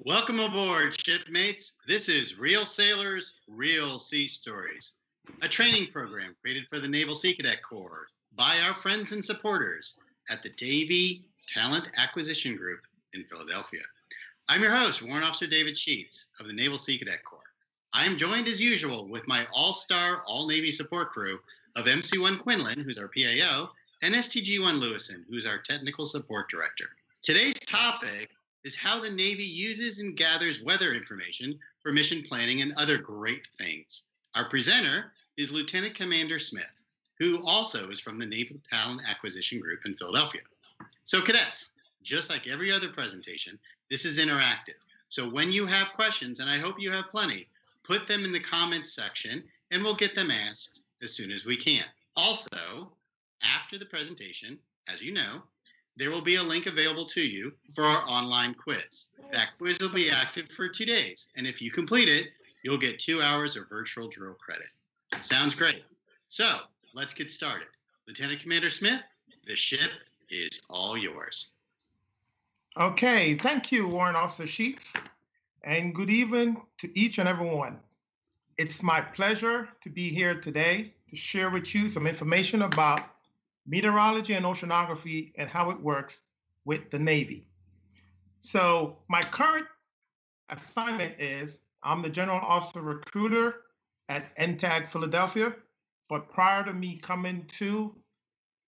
Welcome aboard, shipmates. This is Real Sailors, Real Sea Stories, a training program created for the Naval Sea Cadet Corps by our friends and supporters at the Navy Talent Acquisition Group in Philadelphia. I'm your host, Warrant Officer David Sheets of the Naval Sea Cadet Corps. I am joined as usual with my all-star, all-Navy support crew of MC-1 Quinlan, who's our PAO, and STG-1 Lewison, who's our Technical Support Director. Today's topic is how the Navy uses and gathers weather information for mission planning and other great things. Our presenter is Lieutenant Commander Smith, who also is from the Naval Talent Acquisition Group in Philadelphia. So cadets, just like every other presentation, this is interactive. So when you have questions, and I hope you have plenty, put them in the comments section and we'll get them asked as soon as we can. Also, after the presentation, as you know, there will be a link available to you for our online quiz. That quiz will be active for 2 days, and if you complete it, you'll get 2 hours of virtual drill credit. Sounds great. So let's get started. Lieutenant Commander Smith, the ship is all yours. Okay, thank you, Warrant Officer Sheets, and good evening to each and every one. It's my pleasure to be here today to share with you some information about meteorology and oceanography and how it works with the Navy. So my current assignment is I'm the General Officer Recruiter at NTAG Philadelphia, but prior to me coming to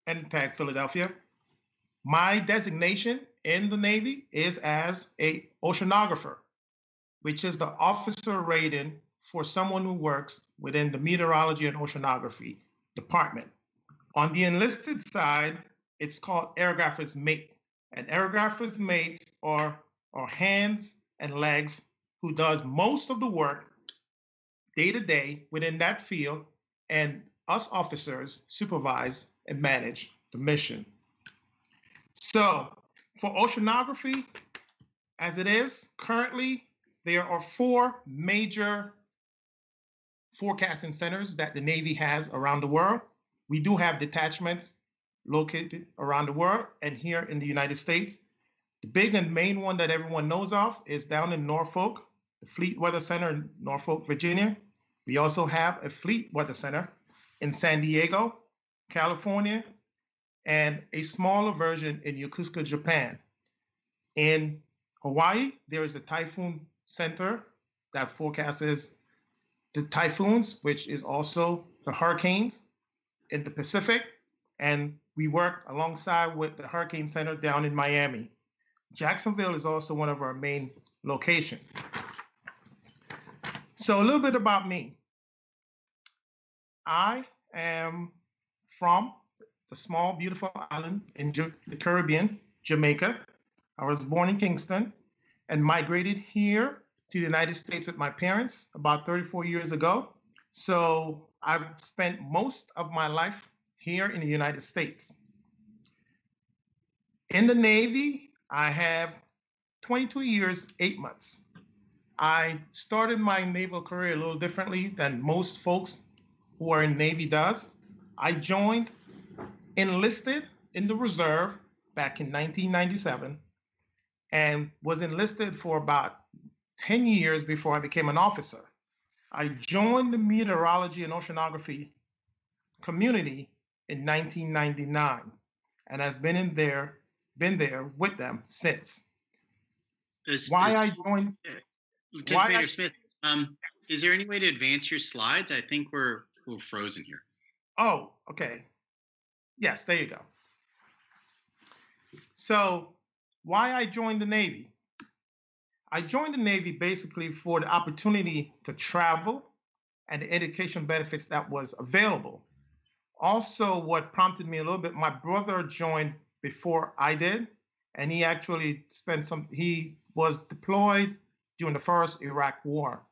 NTAG Philadelphia, my designation in the Navy is as an oceanographer, which is the officer rating for someone who works within the meteorology and oceanography department. On the enlisted side, it's called aerographer's mate. And aerographer's mates are hands and legs who does most of the work day to day within that field, and us officers supervise and manage the mission. So for oceanography, as it is currently, there are 4 major forecasting centers that the Navy has around the world. We do have detachments located around the world and here in the United States. The big and main one that everyone knows of is down in Norfolk, the Fleet Weather Center in Norfolk, Virginia. We also have a Fleet Weather Center in San Diego, California, and a smaller version in Yokosuka, Japan. In Hawaii, there is a Typhoon Center that forecasts the typhoons, which is also the hurricanes in the Pacific, and we work alongside with the Hurricane Center down in Miami. Jacksonville is also one of our main locations. So a little bit about me. I am from the small, beautiful island in the Caribbean, Jamaica. I was born in Kingston and migrated here to the United States with my parents about 34 years ago. So I've spent most of my life here in the United States. In the Navy, I have 22 years, 8 months. I started my naval career a little differently than most folks who are in Navy does. I enlisted in the reserve back in 1997 and was enlisted for about 10 years before I became an officer. I joined the meteorology and oceanography community in 1999 and has been there with them since. Lieutenant Commander Smith, is there any way to advance your slides? I think we're frozen here. Oh, okay. Yes, there you go. So why I joined the Navy? I joined the Navy basically for the opportunity to travel and the education benefits that was available. Also, what prompted me a little bit, my brother joined before I did, and he actually he was deployed during the first Iraq War.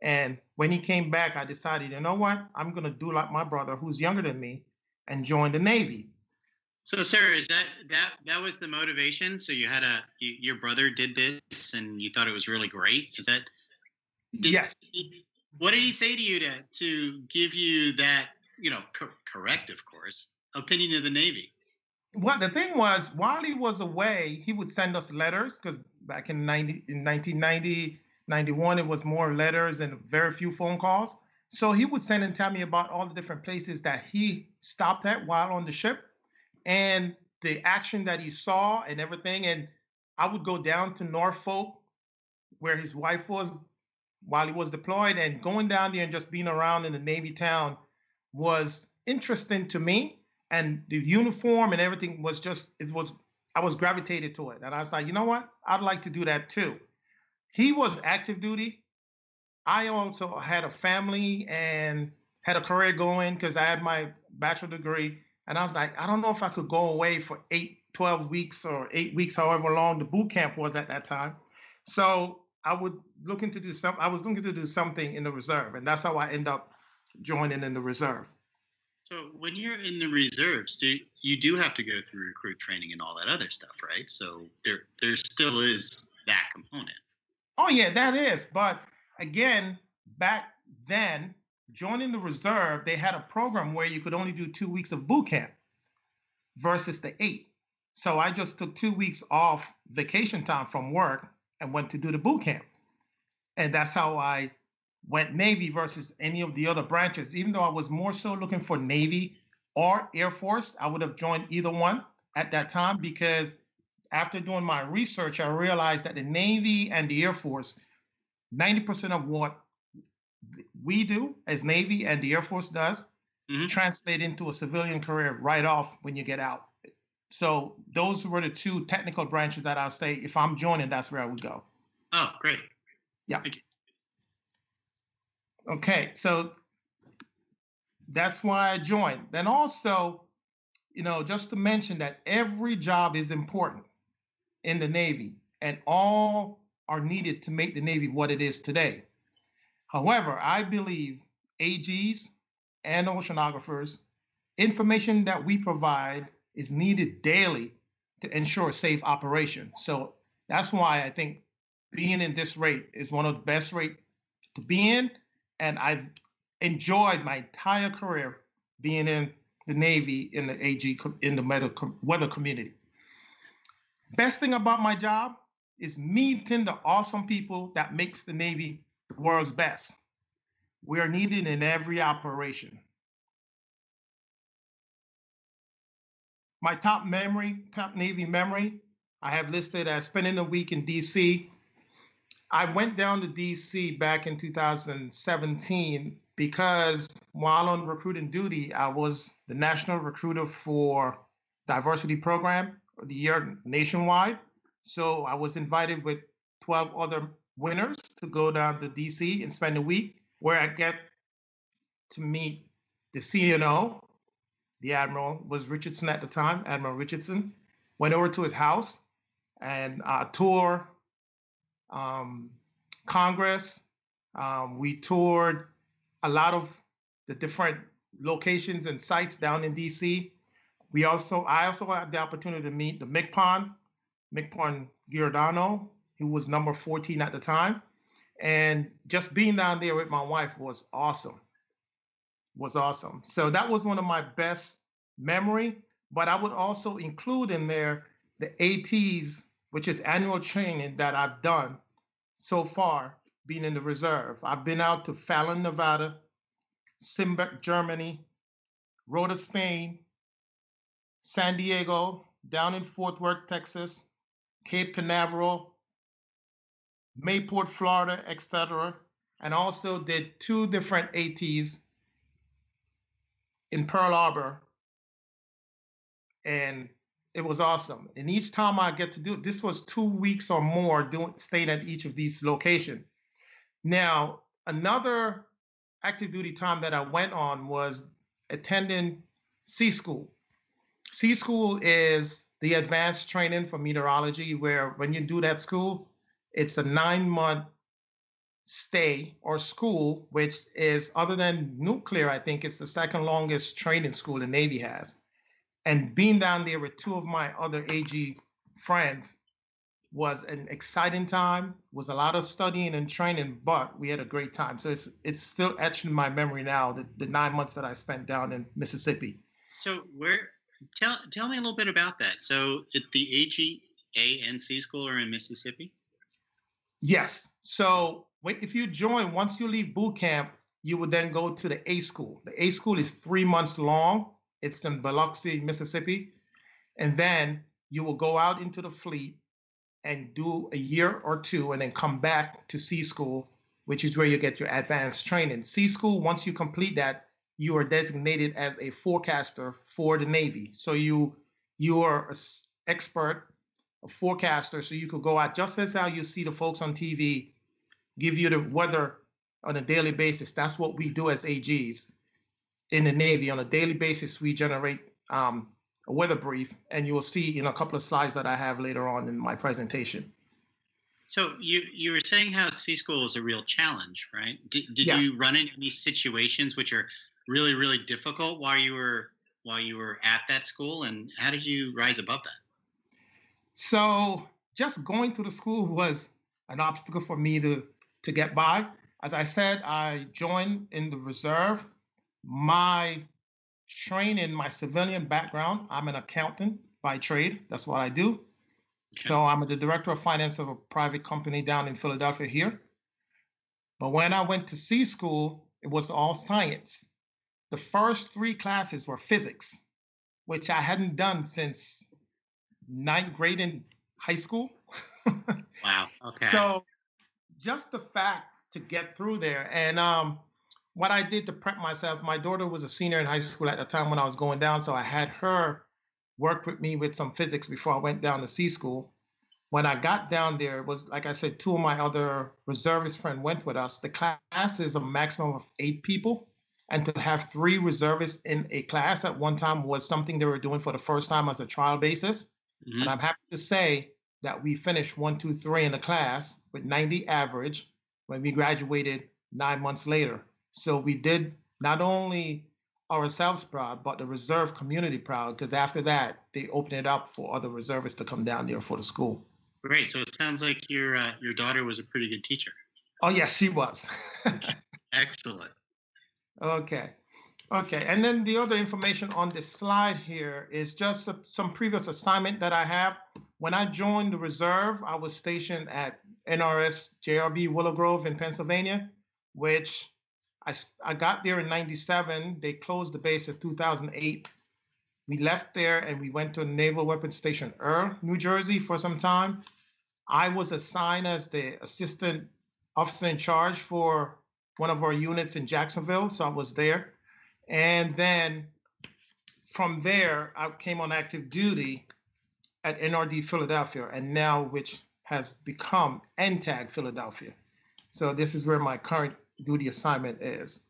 And when he came back, I decided, you know what, I'm gonna do like my brother, who's younger than me, and join the Navy. So, sir, is that was the motivation? So you had your brother did this, and you thought it was really great. Is that? Yes. What did he say to you to give you that, correct, of course, opinion of the Navy? Well, the thing was, while he was away, he would send us letters because back in 1990, 91, it was more letters and very few phone calls. So he would send and tell me about all the different places that he stopped at while on the ship and the action that he saw and everything. And I would go down to Norfolk where his wife was while he was deployed, and going down there and just being around in the Navy town was interesting to me. And the uniform and everything was just, it was, I was gravitated to it. And I was like, you know what? I'd like to do that too. He was active duty. I also had a family and had a career going because I had my bachelor degree. And I was like, I don't know if I could go away for 12 weeks or 8 weeks, however long the boot camp was at that time. So I was looking to do something in the reserve. And that's how I end up joining in the reserve. So when you're in the reserves, you do have to go through recruit training and all that other stuff, right? So there still is that component. Oh yeah, that is. But again, back then, joining the reserve, they had a program where you could only do 2 weeks of boot camp versus the 8. So I just took 2 weeks off vacation time from work and went to do the boot camp. And that's how I went Navy versus any of the other branches. Even though I was more so looking for Navy or Air Force, I would have joined either one at that time because after doing my research, I realized that the Navy and the Air Force, 90% of what we do as Navy and the Air Force does translate into a civilian career right off when you get out. So those were the two technical branches that I'll say if I'm joining, that's where I would go. Oh, great. Yeah. Okay, so that's why I joined. Then also, just to mention that every job is important in the Navy and all are needed to make the Navy what it is today. However, I believe AGs and oceanographers, information that we provide is needed daily to ensure safe operation. So that's why I think being in this rate is one of the best rates to be in. And I've enjoyed my entire career being in the Navy, in the AG, in the weather community. Best thing about my job is meeting the awesome people that makes the Navy the world's best. We are needed in every operation. My top Navy memory, I have listed as spending a week in DC. I went down to DC back in 2017 because while on recruiting duty, I was the national recruiter for diversity program of the year nationwide. So I was invited with 12 other winners to go down to DC and spend a week where I get to meet the CNO. The Admiral was Richardson at the time, Admiral Richardson. Went over to his house and tour Congress. We toured a lot of the different locations and sites down in DC. I also had the opportunity to meet the McPon Giordano, who was number 14 at the time. And just being down there with my wife was awesome. So that was one of my best memory, but I would also include in there the ATs, which is annual training that I've done so far being in the reserve. I've been out to Fallon, Nevada, Simbeck, Germany, Rota, Spain, San Diego, down in Fort Worth, Texas, Cape Canaveral, Mayport, Florida, etc. And also did 2 different ATs in Pearl Harbor, and it was awesome. And each time I get to do it, this was 2 weeks or more staying at each of these locations. Now, another active duty time that I went on was attending Sea School. Sea School is the advanced training for meteorology, where when you do that school, it's a 9-month stay or school, which is, other than nuclear, I think it's the second longest training school the Navy has. And being down there with 2 of my other AG friends was an exciting time, was a lot of studying and training, but we had a great time. So it's still etched in my memory now, the 9 months that I spent down in Mississippi. So Tell me a little bit about that. So, the AGA and C school are in Mississippi. Yes. So if you join, once you leave boot camp, you would then go to the A school. The A school is 3 months long. It's in Biloxi, Mississippi. And then you will go out into the fleet and do a year or two and then come back to C school, which is where you get your advanced training. C school, once you complete that, you are designated as a forecaster for the Navy. So you are an expert, a forecaster, so you could go out just as how you see the folks on TV give you the weather on a daily basis. That's what we do as AGs in the Navy. On a daily basis, we generate a weather brief, and you'll see in a couple of slides that I have later on in my presentation. So you were saying how C school is a real challenge, right? Did Yes. you run into any situations which are really, really difficult while you were at that school, and how did you rise above that? So just going to the school was an obstacle for me to get by. As I said, I joined in the reserve. My training, my civilian background, I'm an accountant by trade. That's what I do. Okay. So I'm the director of finance of a private company down in Philadelphia here. But when I went to C school, it was all science. The first 3 classes were physics, which I hadn't done since 9th grade in high school. Wow. Okay. So just the fact to get through there. And what I did to prep myself, my daughter was a senior in high school at the time when I was going down. So I had her work with me with some physics before I went down to C school. When I got down there, it was like I said, 2 of my other reservist friends went with us. The class is a maximum of 8 people. And to have 3 reservists in a class at one time was something they were doing for the first time as a trial basis. Mhm. And I'm happy to say that we finished 1, 2, 3 in the class with 90 average when we graduated 9 months later. So we did not only ourselves proud, but the reserve community proud, because after that, they opened it up for other reservists to come down there for the school. Great. So it sounds like your daughter was a pretty good teacher. Oh, yes, she was. Excellent. Okay. Okay. And then the other information on this slide here is just some previous assignment that I have. When I joined the reserve, I was stationed at NRS JRB Willow Grove in Pennsylvania, which I got there in 97. They closed the base in 2008. We left there and we went to Naval Weapons Station New Jersey for some time. I was assigned as the assistant officer in charge for one of our units in Jacksonville, so I was there. And then from there, I came on active duty at NRD Philadelphia, and now which has become NTAG Philadelphia. So this is where my current duty assignment is.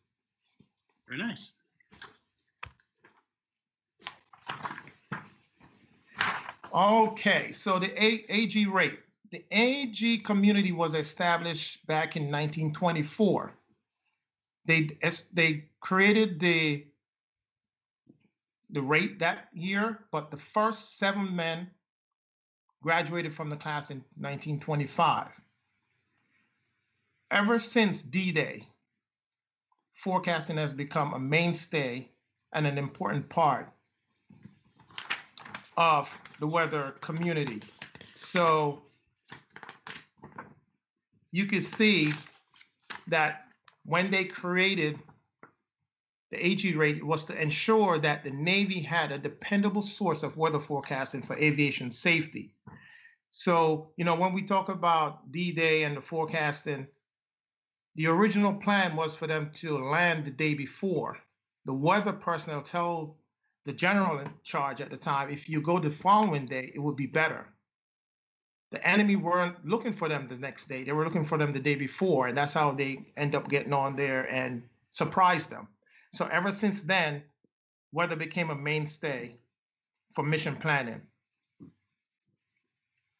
Very nice. Okay, so the AG rate. The AG community was established back in 1924. They created the rate that year, but the first 7 men graduated from the class in 1925. Ever since D-Day, forecasting has become a mainstay and an important part of the weather community. So you can see that when they created the AG rate, it was to ensure that the Navy had a dependable source of weather forecasting for aviation safety. So, when we talk about D-Day and the forecasting, the original plan was for them to land the day before. The weather personnel told the general in charge at the time, if you go the following day, it would be better. The enemy weren't looking for them the next day. They were looking for them the day before, and that's how they end up getting on there and surprise them. So ever since then, weather became a mainstay for mission planning.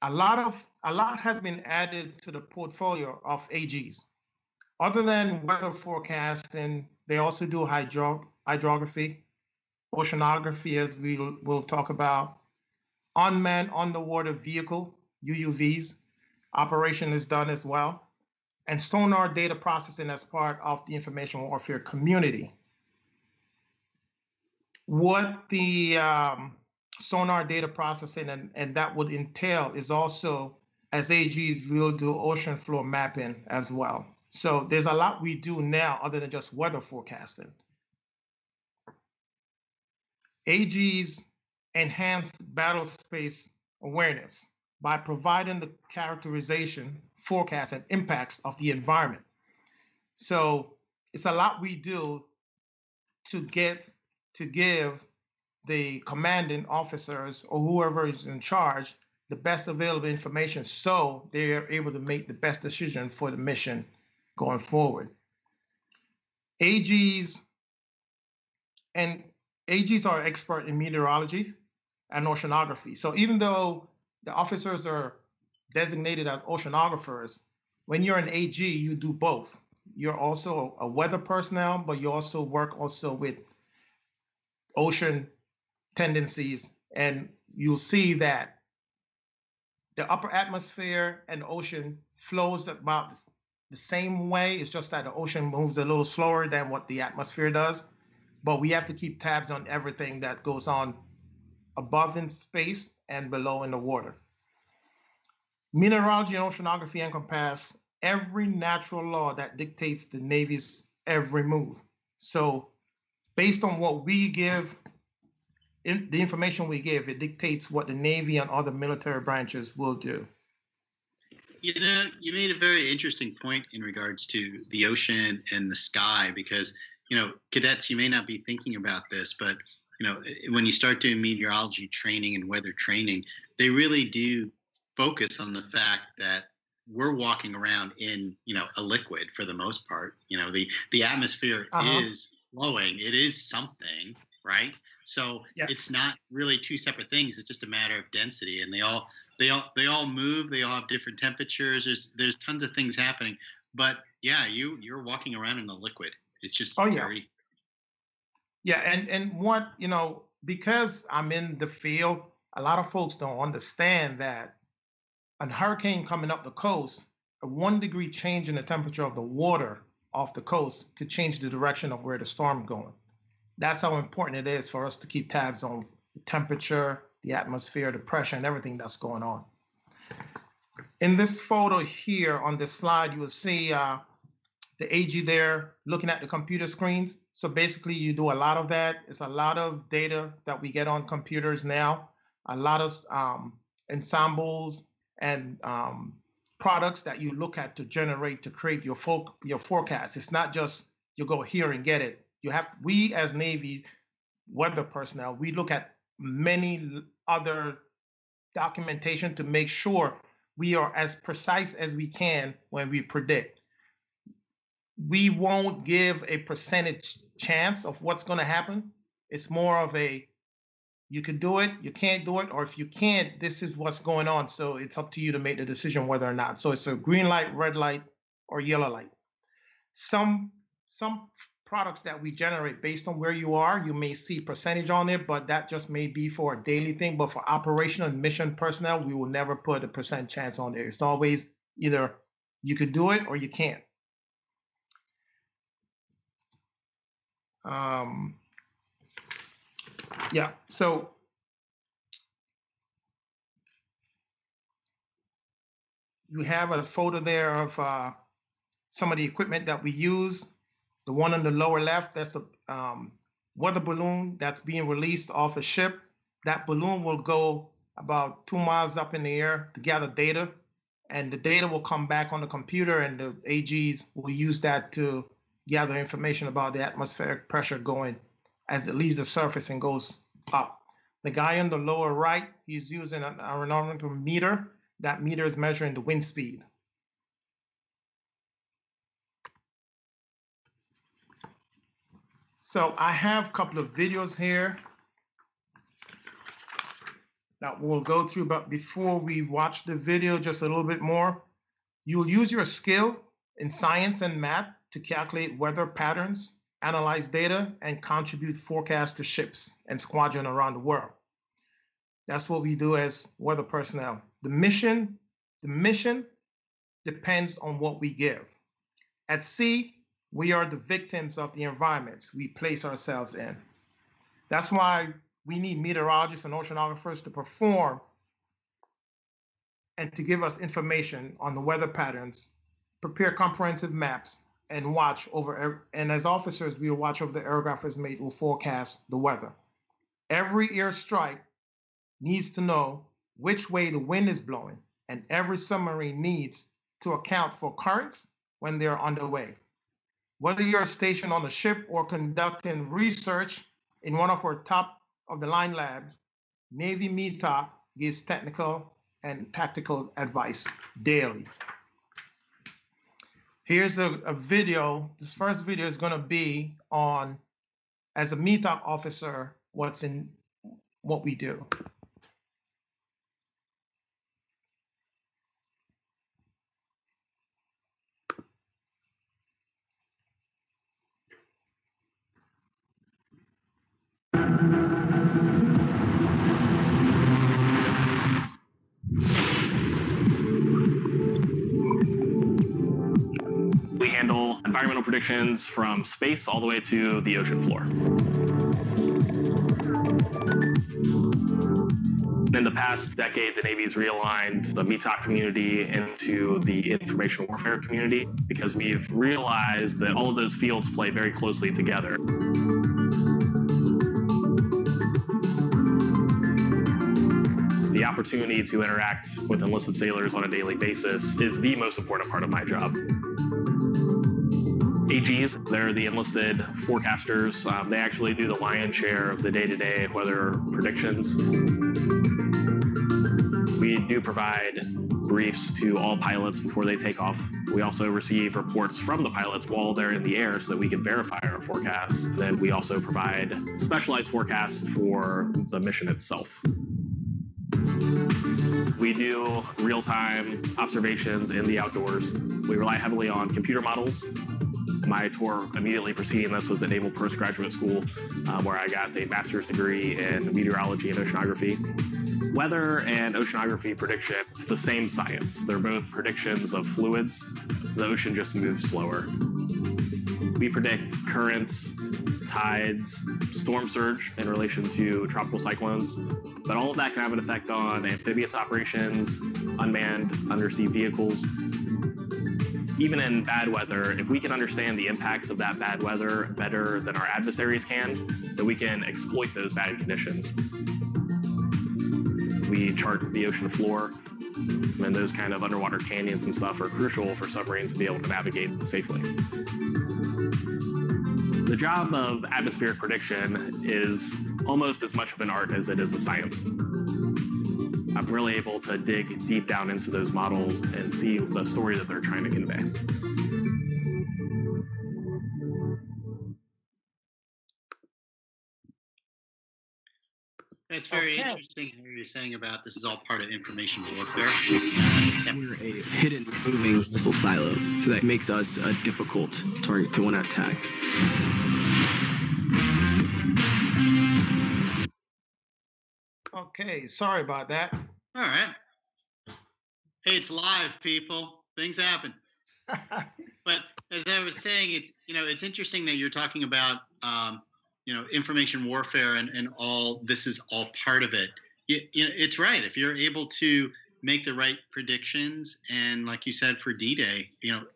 A lot has been added to the portfolio of AGs. Other than weather forecasting, they also do hydrography, oceanography, as we'll talk about, unmanned underwater vehicle, UUVs, operation is done as well, and sonar data processing as part of the information warfare community. What the sonar data processing and that would entail is also, as AGs, we'll do ocean floor mapping as well. So there's a lot we do now other than just weather forecasting. AGs enhance battle space awareness by providing the characterization, forecast, and impacts of the environment. So it's a lot we do to give the commanding officers or whoever is in charge the best available information so they're able to make the best decision for the mission going forward. AGs are expert in meteorology and oceanography. So even though the officers are designated as oceanographers, when you're an AG, you do both. You're also a weather personnel, but you also work also with ocean tendencies, and you'll see that the upper atmosphere and the ocean flows about the same way. It's just that the ocean moves a little slower than what the atmosphere does, but we have to keep tabs on everything that goes on above in space and below in the water. Meteorology and oceanography encompass every natural law that dictates the Navy's every move. So based on what we give, the information we give, it dictates what the Navy and other military branches will do. You know, you made a very interesting point in regards to the ocean and the sky, because, you know, cadets, you may not be thinking about this, but, you know, when you start doing meteorology training and weather training, they really do focus on the fact that we're walking around in, you know, a liquid for the most part. You know, the atmosphere is flowing. It is something, right? So yes. It's not really two separate things. It's just a matter of density, and they all move. They all have different temperatures. There's tons of things happening. But yeah, you're walking around in a liquid. It's just very. Yeah, and what, you know, because I'm in the field, a lot of folks don't understand that a hurricane coming up the coast, a 1 degree change in the temperature of the water off the coast could change the direction of where the storm's going. That's how important it is for us to keep tabs on the temperature, the atmosphere, the pressure, and everything that's going on. In this photo here on this slide, you will see the AG there looking at the computer screens. So basically you do a lot of that. It's a lot of data that we get on computers now, a lot of ensembles and products that you look at to generate, to create your forecast. It's not just you go here and get it. We as Navy weather personnel, we look at many other documentation to make sure we are as precise as we can when we predict. We won't give a percentage chance of what's going to happen. It's more of a, you could do it, you can't do it, or if you can't, this is what's going on. So it's up to you to make the decision whether or not. So it's a green light, red light, or yellow light. Some products that we generate based on where you are, you may see percentage on it, but that just may be for a daily thing. But for operational and mission personnel, we will never put a percent chance on there. It's always either you could do it or you can't. Yeah, so you have a photo there of some of the equipment that we use. The one on the lower left, that's a weather balloon that's being released off a ship. That balloon will go about 2 miles up in the air to gather data, and the data will come back on the computer, and the AGs will use that to gather information about the atmospheric pressure going as it leaves the surface and goes up. The guy on the lower right, he's using an aeronautical meter. That meter is measuring the wind speed. So I have a couple of videos here that we'll go through, but before we watch the video just a little bit more, you'll use your skill in science and math to calculate weather patterns, analyze data, and contribute forecasts to ships and squadron around the world. That's what we do as weather personnel. The mission depends on what we give. At sea, we are the victims of the environments we place ourselves in. That's why we need meteorologists and oceanographers to perform and to give us information on the weather patterns, prepare comprehensive maps, and watch over. And as officers, we will watch over the aerographers mate will forecast the weather. Every airstrike needs to know which way the wind is blowing, and every submarine needs to account for currents when they're underway. Whether you're stationed on a ship or conducting research in one of our top of the line labs, Navy METOC gives technical and tactical advice daily. Here's a video. This first video is going to be on, as a METOC officer, what we do. We handle environmental predictions from space all the way to the ocean floor. In the past decade, the Navy's realigned the METOC community into the information warfare community because we've realized that all of those fields play very closely together. The opportunity to interact with enlisted sailors on a daily basis is the most important part of my job. AGs, they're the enlisted forecasters. They actually do the lion's share of the day-to-day weather predictions. We do provide briefs to all pilots before they take off. We also receive reports from the pilots while they're in the air so that we can verify our forecasts. Then we also provide specialized forecasts for the mission itself. We do real-time observations in the outdoors. We rely heavily on computer models. My tour immediately preceding this was at Naval Postgraduate School, where I got a master's degree in meteorology and oceanography. Weather and oceanography prediction is the same science. They're both predictions of fluids. The ocean just moves slower. We predict currents, tides, storm surge in relation to tropical cyclones, but all of that can have an effect on amphibious operations, unmanned undersea vehicles. Even in bad weather, if we can understand the impacts of that bad weather better than our adversaries can, then we can exploit those bad conditions. We chart the ocean floor, and those kind of underwater canyons and stuff are crucial for submarines to be able to navigate safely. The job of atmospheric prediction is almost as much of an art as it is a science. I'm really able to dig deep down into those models and see the story that they're trying to convey. That's very interesting what you're saying about this is all part of information warfare. We're a hidden moving missile silo, so that makes us a difficult target to want to attack. Okay, sorry about that. All right. Hey, it's live, people. Things happen. But as I was saying, it's interesting that you're talking about information warfare and all. This is all part of it. It's right. If you're able to make the right predictions, and like you said for D-Day,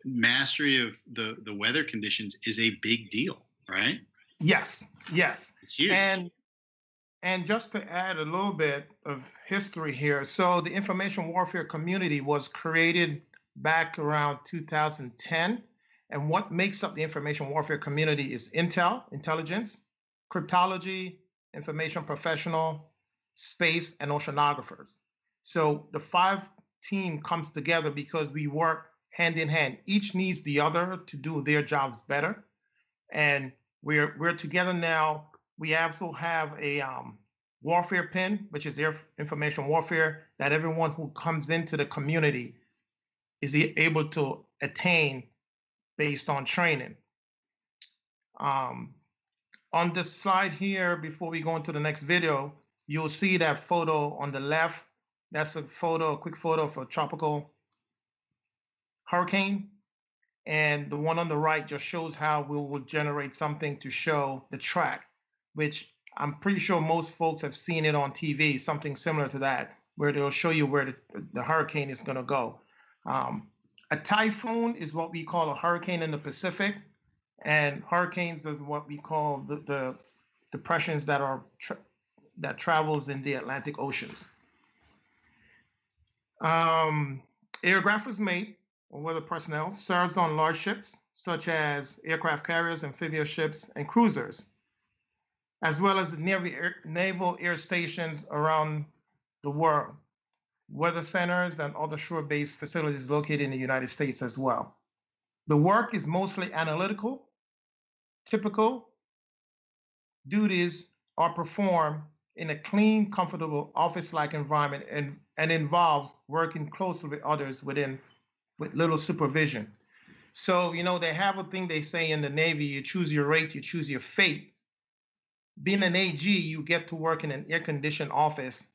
mastery of the weather conditions is a big deal, right? Yes. It's huge. And just to add a little bit of history here, so the information warfare community was created back around 2010. And what makes up the information warfare community is intelligence, cryptology, information professional, space, and oceanographers. So the 5 team comes together because we work hand in hand. Each needs the other to do their jobs better. And we're together now. We also have a warfare pin, which is information warfare, that everyone who comes into the community is able to attain based on training. On this slide here, before we go into the next video, you'll see that photo on the left. That's a quick photo of a tropical hurricane. And the one on the right just shows how we will generate something to show the track, which I'm pretty sure most folks have seen it on TV, something similar to that, where they'll show you where the hurricane is going to go. A typhoon is what we call a hurricane in the Pacific, and hurricanes is what we call the depressions that are that travels in the Atlantic Oceans. Aircrafters mate, or weather personnel, serves on large ships such as aircraft carriers, amphibious ships, and cruisers, as well as the naval air stations around the world, weather centers, and other shore-based facilities located in the United States as well. The work is mostly analytical. Typical duties are performed in a clean, comfortable office-like environment and involves working closely with others with little supervision. So, they have a thing they say in the Navy, you choose your rate, you choose your fate. Being an AG, you get to work in an air-conditioned office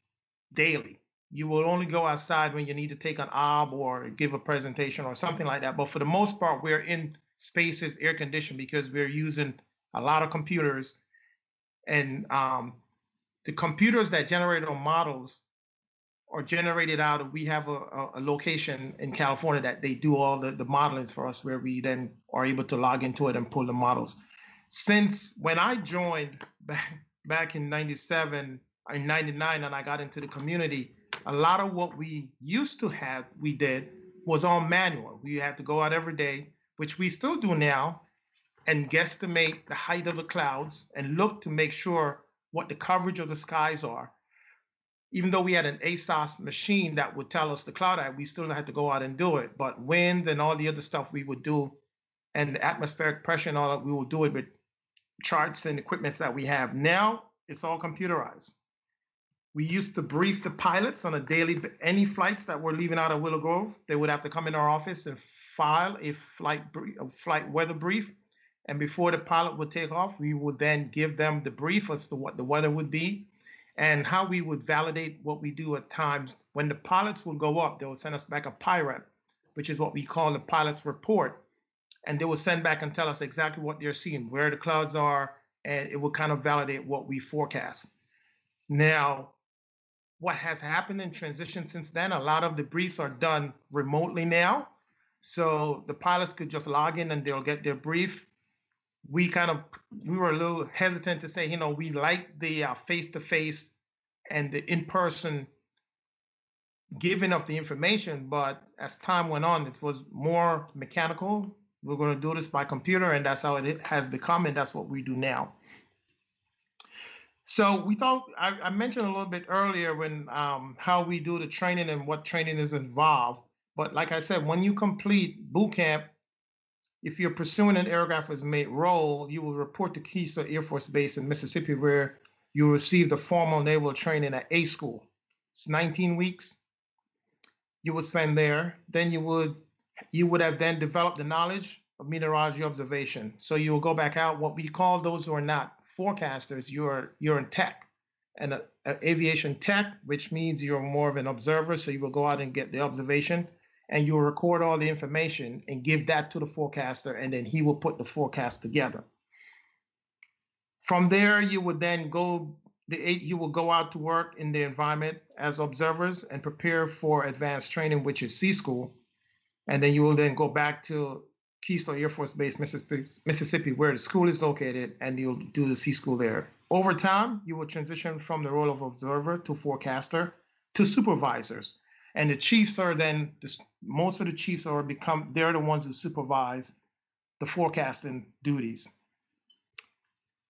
daily. You will only go outside when you need to take an ob or give a presentation or something like that. But for the most part, we're in spaces air-conditioned because we're using a lot of computers. And the computers that generate our models are generated out of, we have a location in California that they do all the modeling for us, where we then are able to log into it and pull the models. Since when I joined back in 97 or 99 and I got into the community, a lot of what we used to have, we did, was all manual. We had to go out every day, which we still do now, and guesstimate the height of the clouds and look to make sure what the coverage of the skies are. Even though we had an ASOS machine that would tell us the cloud height, we still had to go out and do it. But wind and all the other stuff we would do, and the atmospheric pressure and all that, we will do it with charts and equipments that we have. Now it's all computerized. We used to brief the pilots on a daily, any flights that were leaving out of Willow Grove, they would have to come in our office and file a flight weather brief. And before the pilot would take off, we would then give them the brief as to what the weather would be and how we would validate what we do at times. When the pilots would go up, they would send us back a PIREP, which is what we call the pilot's report. And they will send back and tell us exactly what they're seeing, where the clouds are, and it will kind of validate what we forecast. Now, what has happened in transition since then, a lot of the briefs are done remotely now. So the pilots could just log in and they'll get their brief. We were a little hesitant to say, we like the face-to-face and the in-person giving of the information, but as time went on, it was more mechanical. We're going to do this by computer, and that's how it has become, and that's what we do now. So we thought, I mentioned a little bit earlier when how we do the training and what training is involved. But like I said, when you complete boot camp, if you're pursuing an aircrafters mate role, you will report to Keystone Air Force Base in Mississippi, where you receive the formal naval training at A school. It's 19 weeks. You would spend there. Then you would have then developed the knowledge of meteorology observation. So you will go back out. What we call those who are not forecasters, you're in tech, and a aviation tech, which means you're more of an observer. So you will go out and get the observation, and you'll record all the information and give that to the forecaster, and then he will put the forecast together. From there, you would then you will go out to work in the environment as observers and prepare for advanced training, which is C school. And then you will then go back to Keystone Air Force Base, Mississippi, where the school is located, and you'll do the C school there. Over time, you will transition from the role of observer to forecaster to supervisors. And the chiefs are then, most of the chiefs they're the ones who supervise the forecasting duties.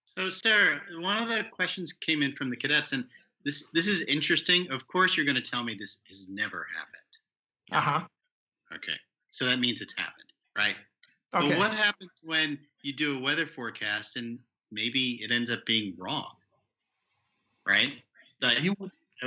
So, Sarah, one of the questions came in from the cadets, and this is interesting. Of course, you're going to tell me this has never happened. Uh-huh. Okay. So that means it's happened, right? Okay. But what happens when you do a weather forecast and maybe it ends up being wrong, right?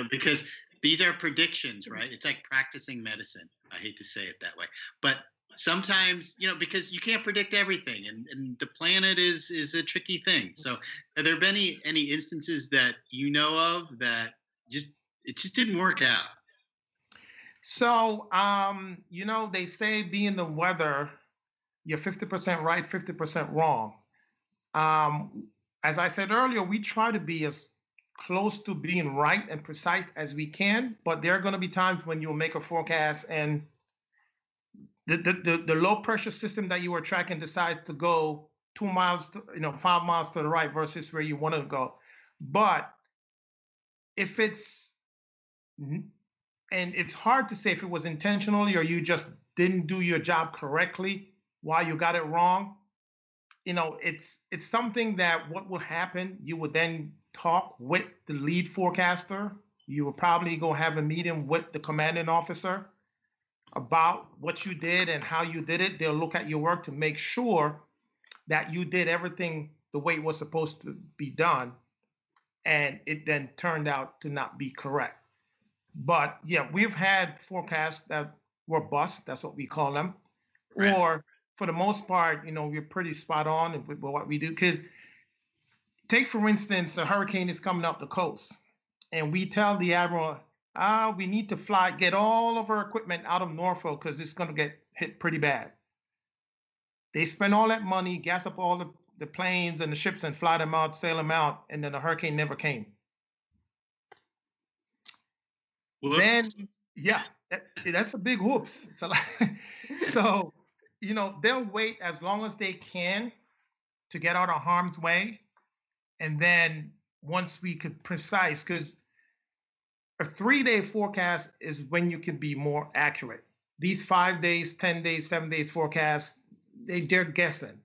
Because these are predictions, right? It's like practicing medicine. I hate to say it that way. But sometimes, because you can't predict everything, and the planet is a tricky thing. So have there been any instances that you know of that it just didn't work out? So, they say being the weather, you're 50% right, 50% wrong. as I said earlier, we try to be as close to being right and precise as we can, but there are going to be times when you'll make a forecast and the low pressure system that you were tracking decides to go 2 miles, 5 miles to the right versus where you want to go. But if and it's hard to say if it was intentionally or you just didn't do your job correctly while you got it wrong. It's something that what will happen, you would then talk with the lead forecaster. You will probably go have a meeting with the commanding officer about what you did and how you did it. They'll look at your work to make sure that you did everything the way it was supposed to be done, and it then turned out to not be correct. But yeah, we've had forecasts that were bust, that's what we call them, Right. or for the most part, we're pretty spot on with what we do. Because take, for instance, a hurricane is coming up the coast, and we tell the admiral, we need to get all of our equipment out of Norfolk because it's going to get hit pretty bad. They spend all that money, gas up all the planes and the ships and fly them out, sail them out, and then the hurricane never came. Whoops. Then, yeah, that's a big whoops. So, they'll wait as long as they can to get out of harm's way. And then once we could precise, because a 3-day forecast is when you can be more accurate. These 5 days, 10 days, 7 days forecasts, they're guessing.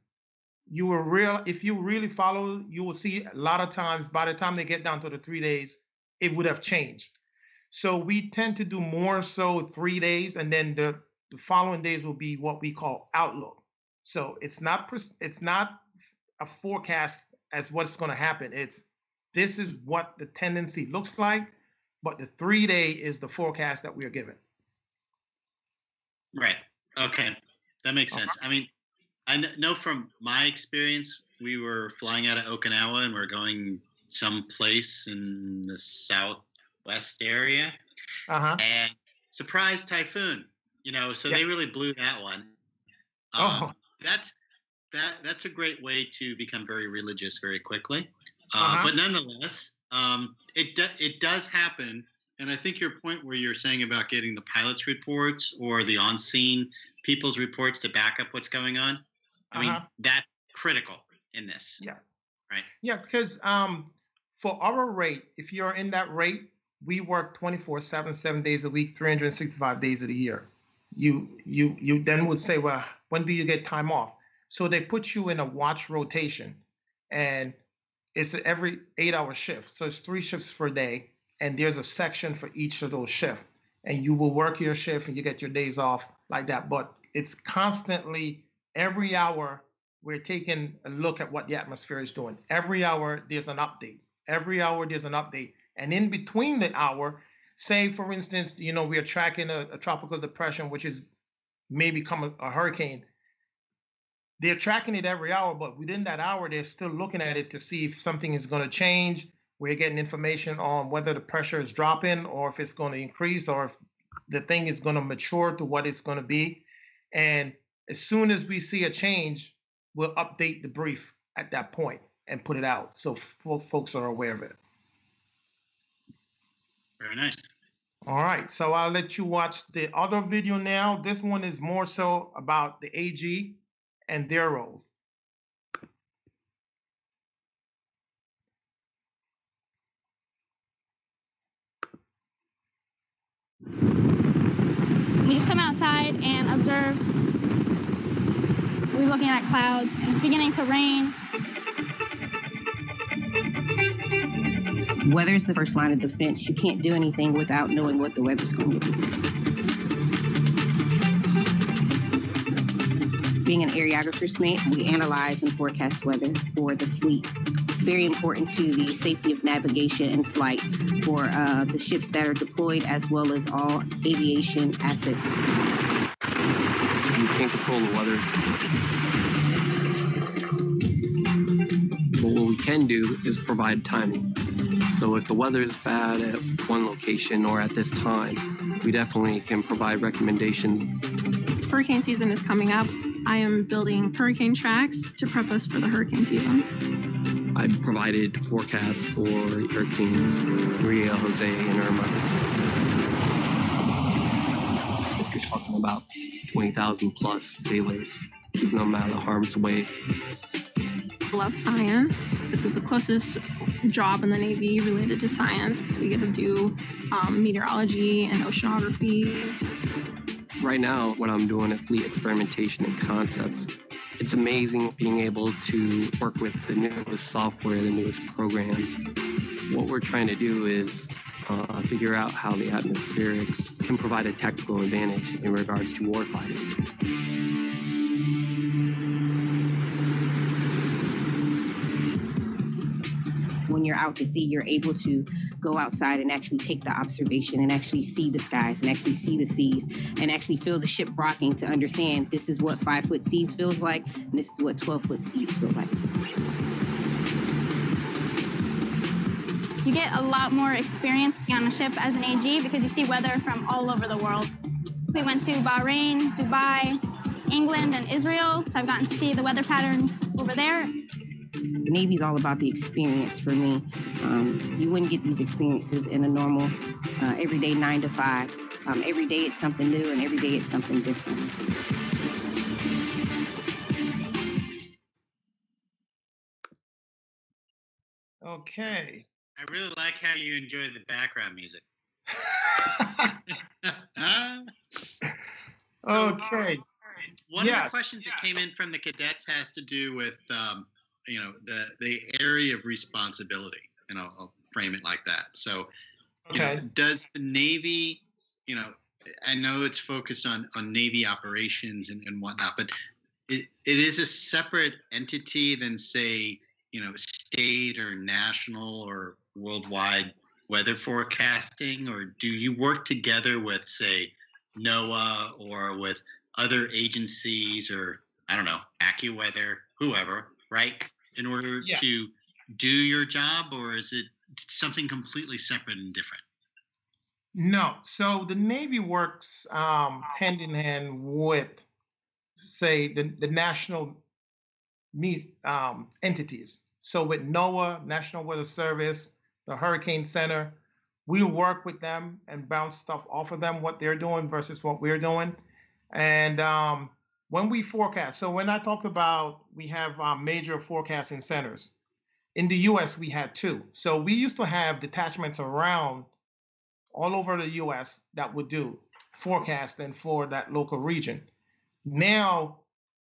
If you really follow, you will see a lot of times by the time they get down to the 3 days, it would have changed. So we tend to do more so 3 days, and then the following days will be what we call outlook. So it's not a forecast as what's going to happen. This is what the tendency looks like, but the 3-day is the forecast that we are given. Right. Okay. That makes sense. I mean, I know from my experience, we were flying out of Okinawa and we're going someplace in the southwest area. And surprise typhoon, so they really blew that one. That's a great way to become very religious very quickly. But nonetheless, it does happen. And I think your point where you're saying about getting the pilot's reports or the on-scene people's reports to back up what's going on, I mean, that's critical in this. Yeah. Right. Yeah, because for our rate, if you're in that rate, we work 24/7, 7 days a week, 365 days of the year. You then would say, well, when do you get time off? So they put you in a watch rotation, and it's every 8-hour shift. So it's 3 shifts per day, and there's a section for each of those shifts. And you will work your shift and you get your days off like that. But it's constantly, every hour, we're taking a look at what the atmosphere is doing. Every hour, there's an update. Every hour, there's an update. And in between the hour, say, for instance, we are tracking a tropical depression, which is may become a hurricane. They're tracking it every hour, but within that hour, they're still looking at it to see if something is going to change. We're getting information on whether the pressure is dropping or if it's going to increase or if the thing is going to mature to what it's going to be. And as soon as we see a change, we'll update the brief at that point and put it out so folks are aware of it. Very nice. All right, so I'll let you watch the other video now. This one is more so about the AG and their roles. We just come outside and observe. We're looking at clouds, and it's beginning to rain. Weather is the first line of defense. You can't do anything without knowing what the weather's going to be. Being an areographer's mate, we analyze and forecast weather for the fleet. It's very important to the safety of navigation and flight for the ships that are deployed, as well as all aviation assets. You can't control the weather. But what we can do is provide timing. So if the weather is bad at one location or at this time, we definitely can provide recommendations. Hurricane season is coming up. I am building hurricane tracks to prep us for the hurricane season. I provided forecasts for hurricanes Maria, Jose, and Irma. You're talking about 20,000 plus sailors, keeping them out of harm's way. Love science. This is the closest job in the Navy related to science because we get to do meteorology and oceanography. Right now, what I'm doing at Fleet Experimentation and Concepts, it's amazing being able to work with the newest software, the newest programs. What we're trying to do is figure out how the atmospherics can provide a tactical advantage in regards to warfighting. When you're out to sea, you're able to go outside and actually take the observation and actually see the skies and actually see the seas and actually feel the ship rocking to understand this is what 5-foot seas feels like and this is what 12-foot seas feel like. You get a lot more experience on a ship as an AG because you see weather from all over the world. We went to Bahrain, Dubai, England, and Israel, so I've gotten to see the weather patterns over there. The Navy's all about the experience for me. You wouldn't get these experiences in a normal, everyday 9 to 5. Every day it's something new and every day it's something different. Okay. I really like how you enjoy the background music. Okay. One of the questions that came in from the cadets has to do with the area of responsibility, and I'll frame it like that. So, does the Navy, I know it's focused on Navy operations and whatnot, but it is a separate entity than, say, state or national or worldwide weather forecasting, or do you work together with, say, NOAA or with other agencies, or I don't know, AccuWeather, whoever, right, in order to do your job, or is it something completely separate and different? No. So the Navy works hand in hand with, say, the national entities. So with NOAA, National Weather Service, the Hurricane Center, we work with them and bounce stuff off of them, what they're doing versus what we're doing. And when we forecast, so when I talked about we have major forecasting centers, in the US, we had 2. So we used to have detachments around all over the US that would do forecasting for that local region. Now,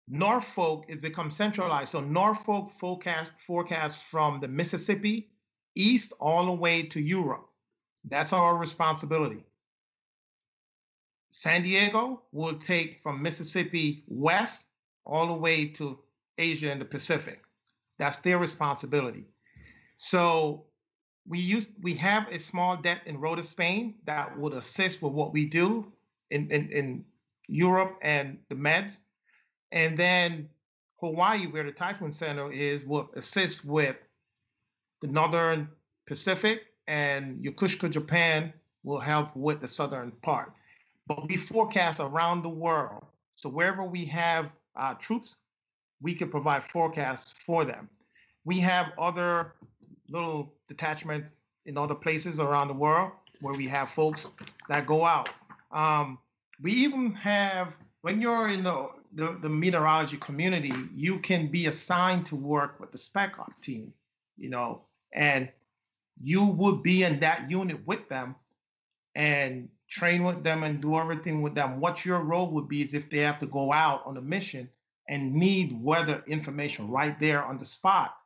Norfolk, it becomes centralized. So Norfolk forecasts from the Mississippi east all the way to Europe. That's our responsibility. San Diego will take from Mississippi west all the way to Asia and the Pacific. That's their responsibility. So we have a small debt in Rota, Spain that would assist with what we do in Europe and the Meds. And then Hawaii, where the Typhoon Center is, will assist with the Northern Pacific, and Yokosuka, Japan will help with the southern part. But we forecast around the world. So wherever we have troops, we can provide forecasts for them. We have other little detachments in other places around the world where we have folks that go out. We even have, when you're in the meteorology community, you can be assigned to work with the Spec Op team, and you would be in that unit with them and train with them and do everything with them. What your role would be is if they have to go out on a mission and need weather information right there on the spot,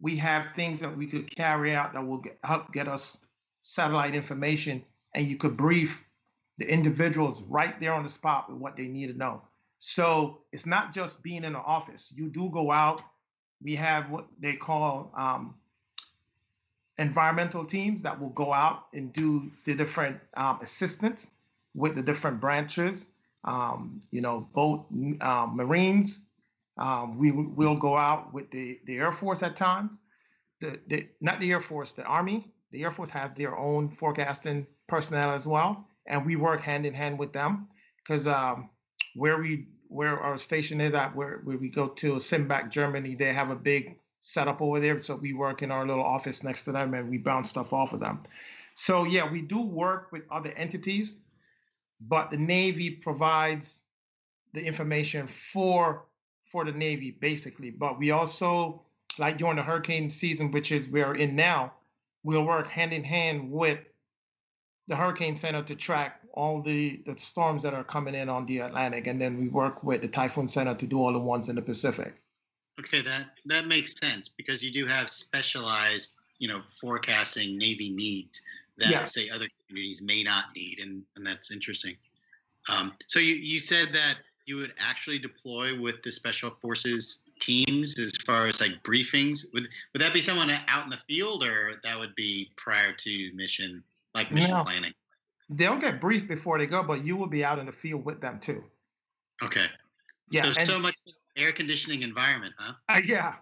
we have things that we could carry out that will help get us satellite information, and you could brief the individuals right there on the spot with what they need to know. So it's not just being in the office. You do go out. We have what they call environmental teams that will go out and do the different assistance with the different branches, both Marines. We'll go out with the Air Force at times. Not the Air Force, the Army. The Air Force has their own forecasting personnel as well, and we work hand in hand with them because where our station is at, where we go to Simbach, Germany, they have a big set up over there. So we work in our little office next to them and we bounce stuff off of them. So yeah, we do work with other entities, but the Navy provides the information for the Navy basically. But we also, like during the hurricane season, which is we're in now, we'll work hand in hand with the Hurricane Center to track all the storms that are coming in on the Atlantic, and then we work with the Typhoon Center to do all the ones in the Pacific. Okay, that makes sense because you do have specialized, forecasting Navy needs that say other communities may not need, and that's interesting. So you said that you would actually deploy with the Special Forces teams as far as like briefings. Would that be someone out in the field, or that would be prior to mission, like mission planning? They'll get briefed before they go, but you will be out in the field with them too. Okay. Yeah. So much air conditioning environment, huh? Yeah,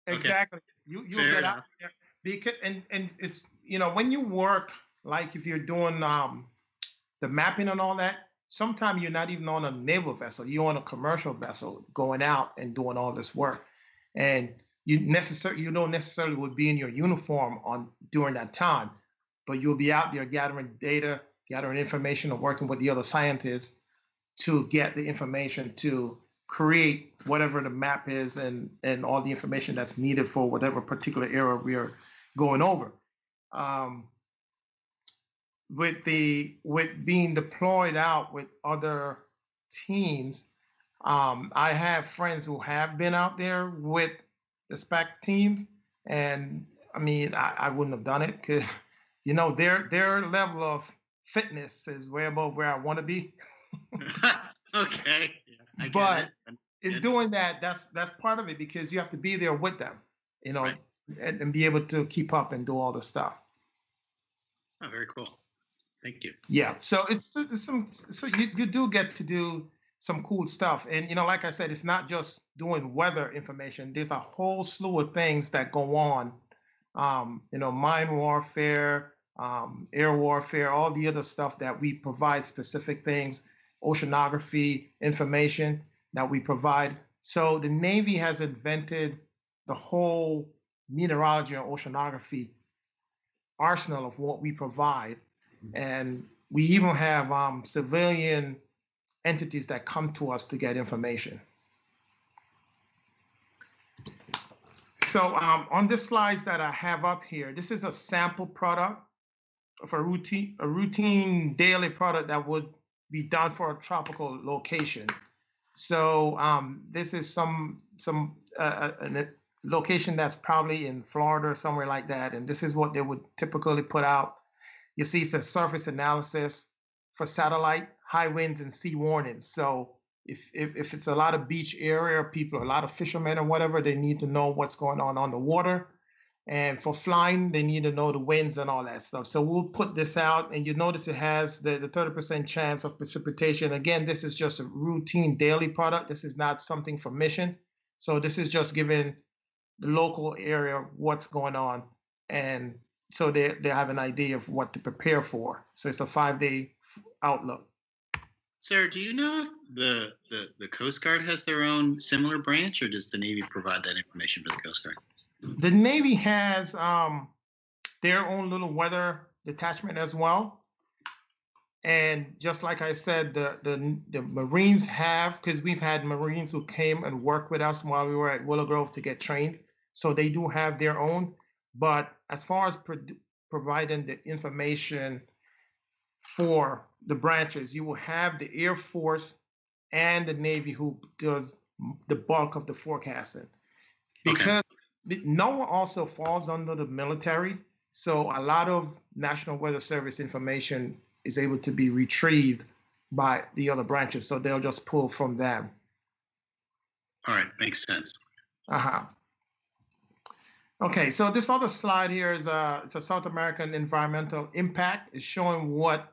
exactly. Okay. You'll get out there because and it's when you work, like if you're doing the mapping and all that, sometimes you're not even on a naval vessel, you're on a commercial vessel going out and doing all this work, and you don't necessarily would be in your uniform during that time, but you'll be out there gathering data, gathering information, and working with the other scientists to get the information to create whatever the map is and all the information that's needed for whatever particular area we are going over. With being deployed out with other teams, I have friends who have been out there with the SPAC teams, and I mean I wouldn't have done it because their level of fitness is way above where I want to be. Okay. But in doing that, that's part of it because you have to be there with them, right. and be able to keep up and do all the stuff. Oh, very cool. Thank you. Yeah. So you do get to do some cool stuff. And, like I said, it's not just doing weather information. There's a whole slew of things that go on, mine warfare, air warfare, all the other stuff that we provide specific things, oceanography information that we provide. So the Navy has invented the whole meteorology and oceanography arsenal of what we provide. And we even have civilian entities that come to us to get information. So on the slides that I have up here, this is a sample product of a routine daily product that would be done for a tropical location. So this is a location that's probably in Florida or somewhere like that. And this is what they would typically put out. You see, it's a surface analysis for satellite, high winds, and sea warnings. So if it's a lot of beach area, people, a lot of fishermen or whatever, they need to know what's going on the water. And for flying, they need to know the winds and all that stuff. So we'll put this out, and you notice it has the 30% chance of precipitation. Again, this is just a routine daily product. This is not something for mission. So this is just giving the local area what's going on, and so they have an idea of what to prepare for. So it's a 5-day outlook. Sir, do you know if the Coast Guard has their own similar branch, or does the Navy provide that information for the Coast Guard? The Navy has their own little weather detachment as well. And just like I said, the Marines have, because we've had Marines who came and worked with us while we were at Willow Grove to get trained. So they do have their own. But as far as providing the information for the branches, you will have the Air Force and the Navy who does the bulk of the forecasting. Because NOAA also falls under the military. So a lot of National Weather Service information is able to be retrieved by the other branches. So they'll just pull from them. All right, makes sense. Okay, so this other slide here is it's a South American environmental impact. It's showing what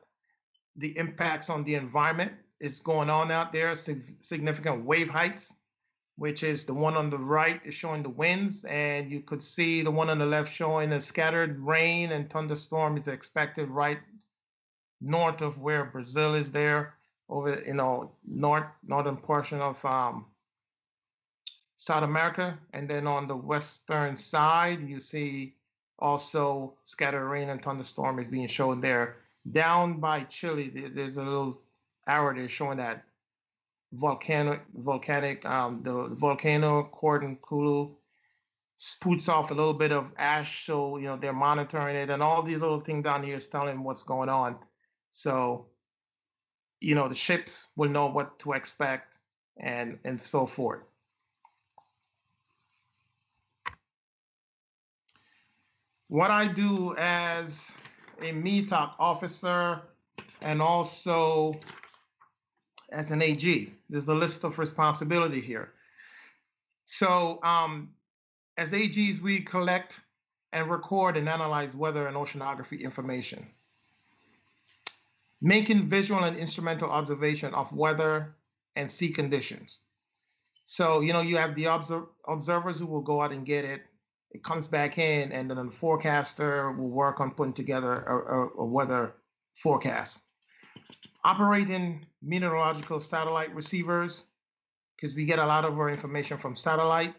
the impacts on the environment is going on out there, significant wave heights, which is the one on the right is showing the winds, and you could see the one on the left showing a scattered rain and thunderstorm is expected right north of where Brazil is there, over northern portion of South America. And then on the western side, you see also scattered rain and thunderstorm is being shown there. Down by Chile, there's a little arrow there showing that the volcano Cordonculu spoots off a little bit of ash, so they're monitoring it, and all these little things down here is telling what's going on. So the ships will know what to expect and so forth. What I do as a METOC officer and also as an AG, there's a list of responsibility here. So as AGs, we collect and record and analyze weather and oceanography information, making visual and instrumental observation of weather and sea conditions. So, you have the observers who will go out and get it. It comes back in, and then the forecaster will work on putting together a weather forecast. Operating meteorological satellite receivers, because we get a lot of our information from satellite.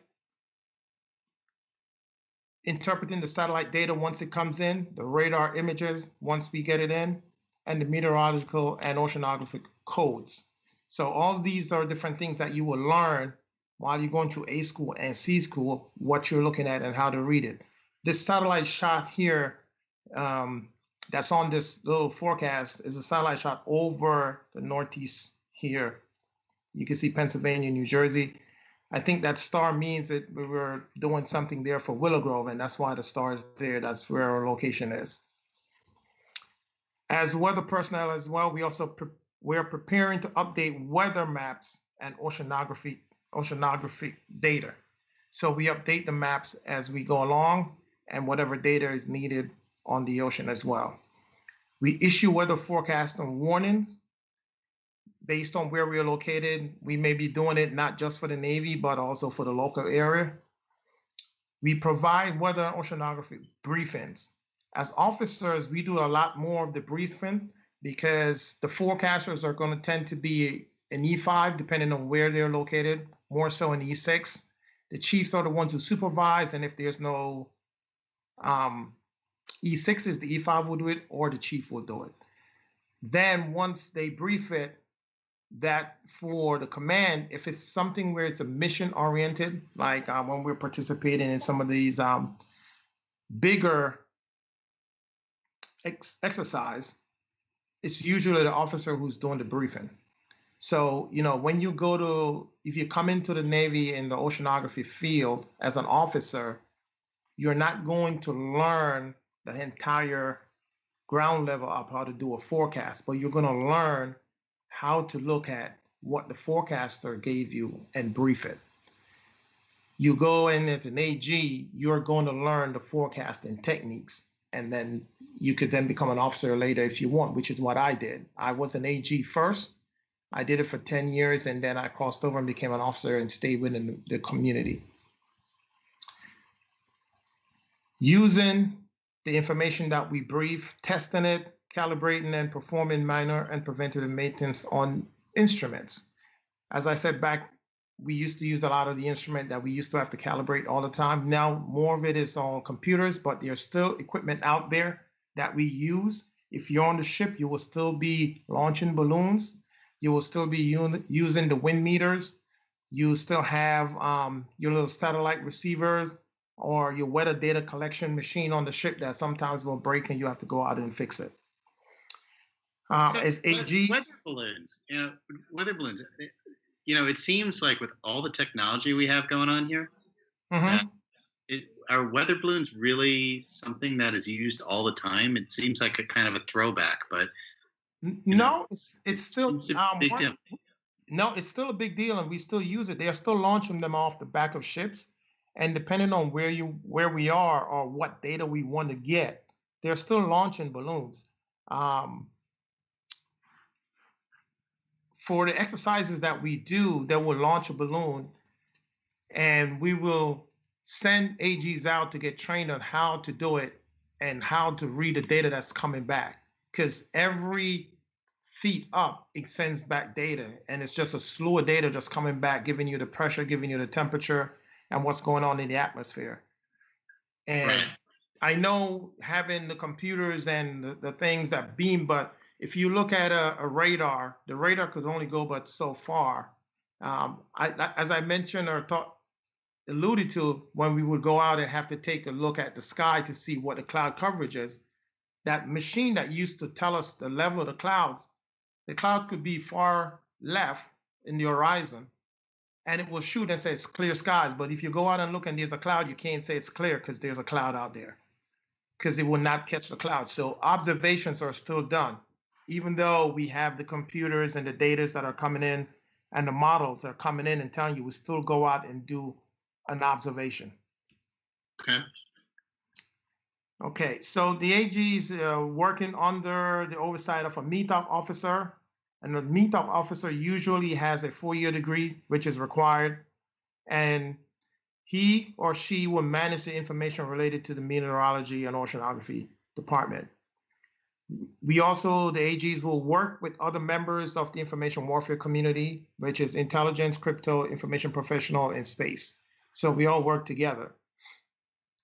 Interpreting the satellite data once it comes in, the radar images once we get it in, and the meteorological and oceanographic codes. So all of these are different things that you will learn while you're going to A school and C school, what you're looking at and how to read it. This satellite shot here that's on this little forecast is a satellite shot over the Northeast here. You can see Pennsylvania, New Jersey. I think that star means that we were doing something there for Willow Grove, and that's why the star is there. That's where our location is. As weather personnel as well, we're preparing to update weather maps and oceanography data. So we update the maps as we go along and whatever data is needed on the ocean as well. We issue weather forecasts and warnings based on where we're located. We may be doing it not just for the Navy, but also for the local area. We provide weather and oceanography briefings. As officers, we do a lot more of the briefing because the forecasters are going to tend to be an E5, depending on where they're located, more so an E6. The chiefs are the ones who supervise, and if there's no E6s, the E5 will do it, or the chief will do it. Then once they brief it, that for the command, if it's something where it's a mission oriented, like when we're participating in some of these bigger exercise, it's usually the officer who's doing the briefing. So, when you if you come into the Navy in the oceanography field as an officer, you're not going to learn the entire ground level of how to do a forecast, but you're going to learn how to look at what the forecaster gave you and brief it. You go in as an AG, you're going to learn the forecasting techniques, and then you could then become an officer later if you want, which is what I did. I was an AG first. I did it for 10 years, and then I crossed over and became an officer and stayed within the community. Using the information that we brief, testing it, calibrating and performing minor and preventative maintenance on instruments. As I said back, we used to use a lot of the instrument that we used to have to calibrate all the time. Now, more of it is on computers, but there's still equipment out there that we use. If you're on the ship, you will still be launching balloons. You will still be using the wind meters. You still have your little satellite receivers or your weather data collection machine on the ship that sometimes will break and you have to go out and fix it. As AGs, weather balloons. It seems like with all the technology we have going on here, are weather balloons really something that is used all the time? It seems like a kind of a throwback, but no, it's still no, it's still a big deal, and we still use it. They're still launching them off the back of ships, and depending on where we are or what data we want to get, they're still launching balloons. For the exercises that we do, they will launch a balloon, and we will send AGs out to get trained on how to do it and how to read the data that's coming back. Because every feet up, it sends back data, and it's just a slew of data just coming back, giving you the pressure, giving you the temperature, and what's going on in the atmosphere. And Right. I know having the computers and the things that beam, but if you look at a radar, the radar could only go but so far. As I mentioned or alluded to, when we would go out and have to take a look at the sky to see what the cloud coverage is, that machine that used to tell us the level of the cloud could be far left in the horizon, and it will shoot and say it's clear skies. But if you go out and look and there's a cloud, you can't say it's clear because there's a cloud out there, because it will not catch the cloud. So observations are still done, even though we have the computers and the data that are coming in and the models are coming in and telling you, we still go out and do an observation. Okay. Okay, so the AG is working under the oversight of a METOC officer, and the METOC officer usually has a 4-year degree, which is required, and he or she will manage the information related to the meteorology and oceanography department. We also, the AGs will work with other members of the information warfare community, which is intelligence, crypto, information professional, and space. So we all work together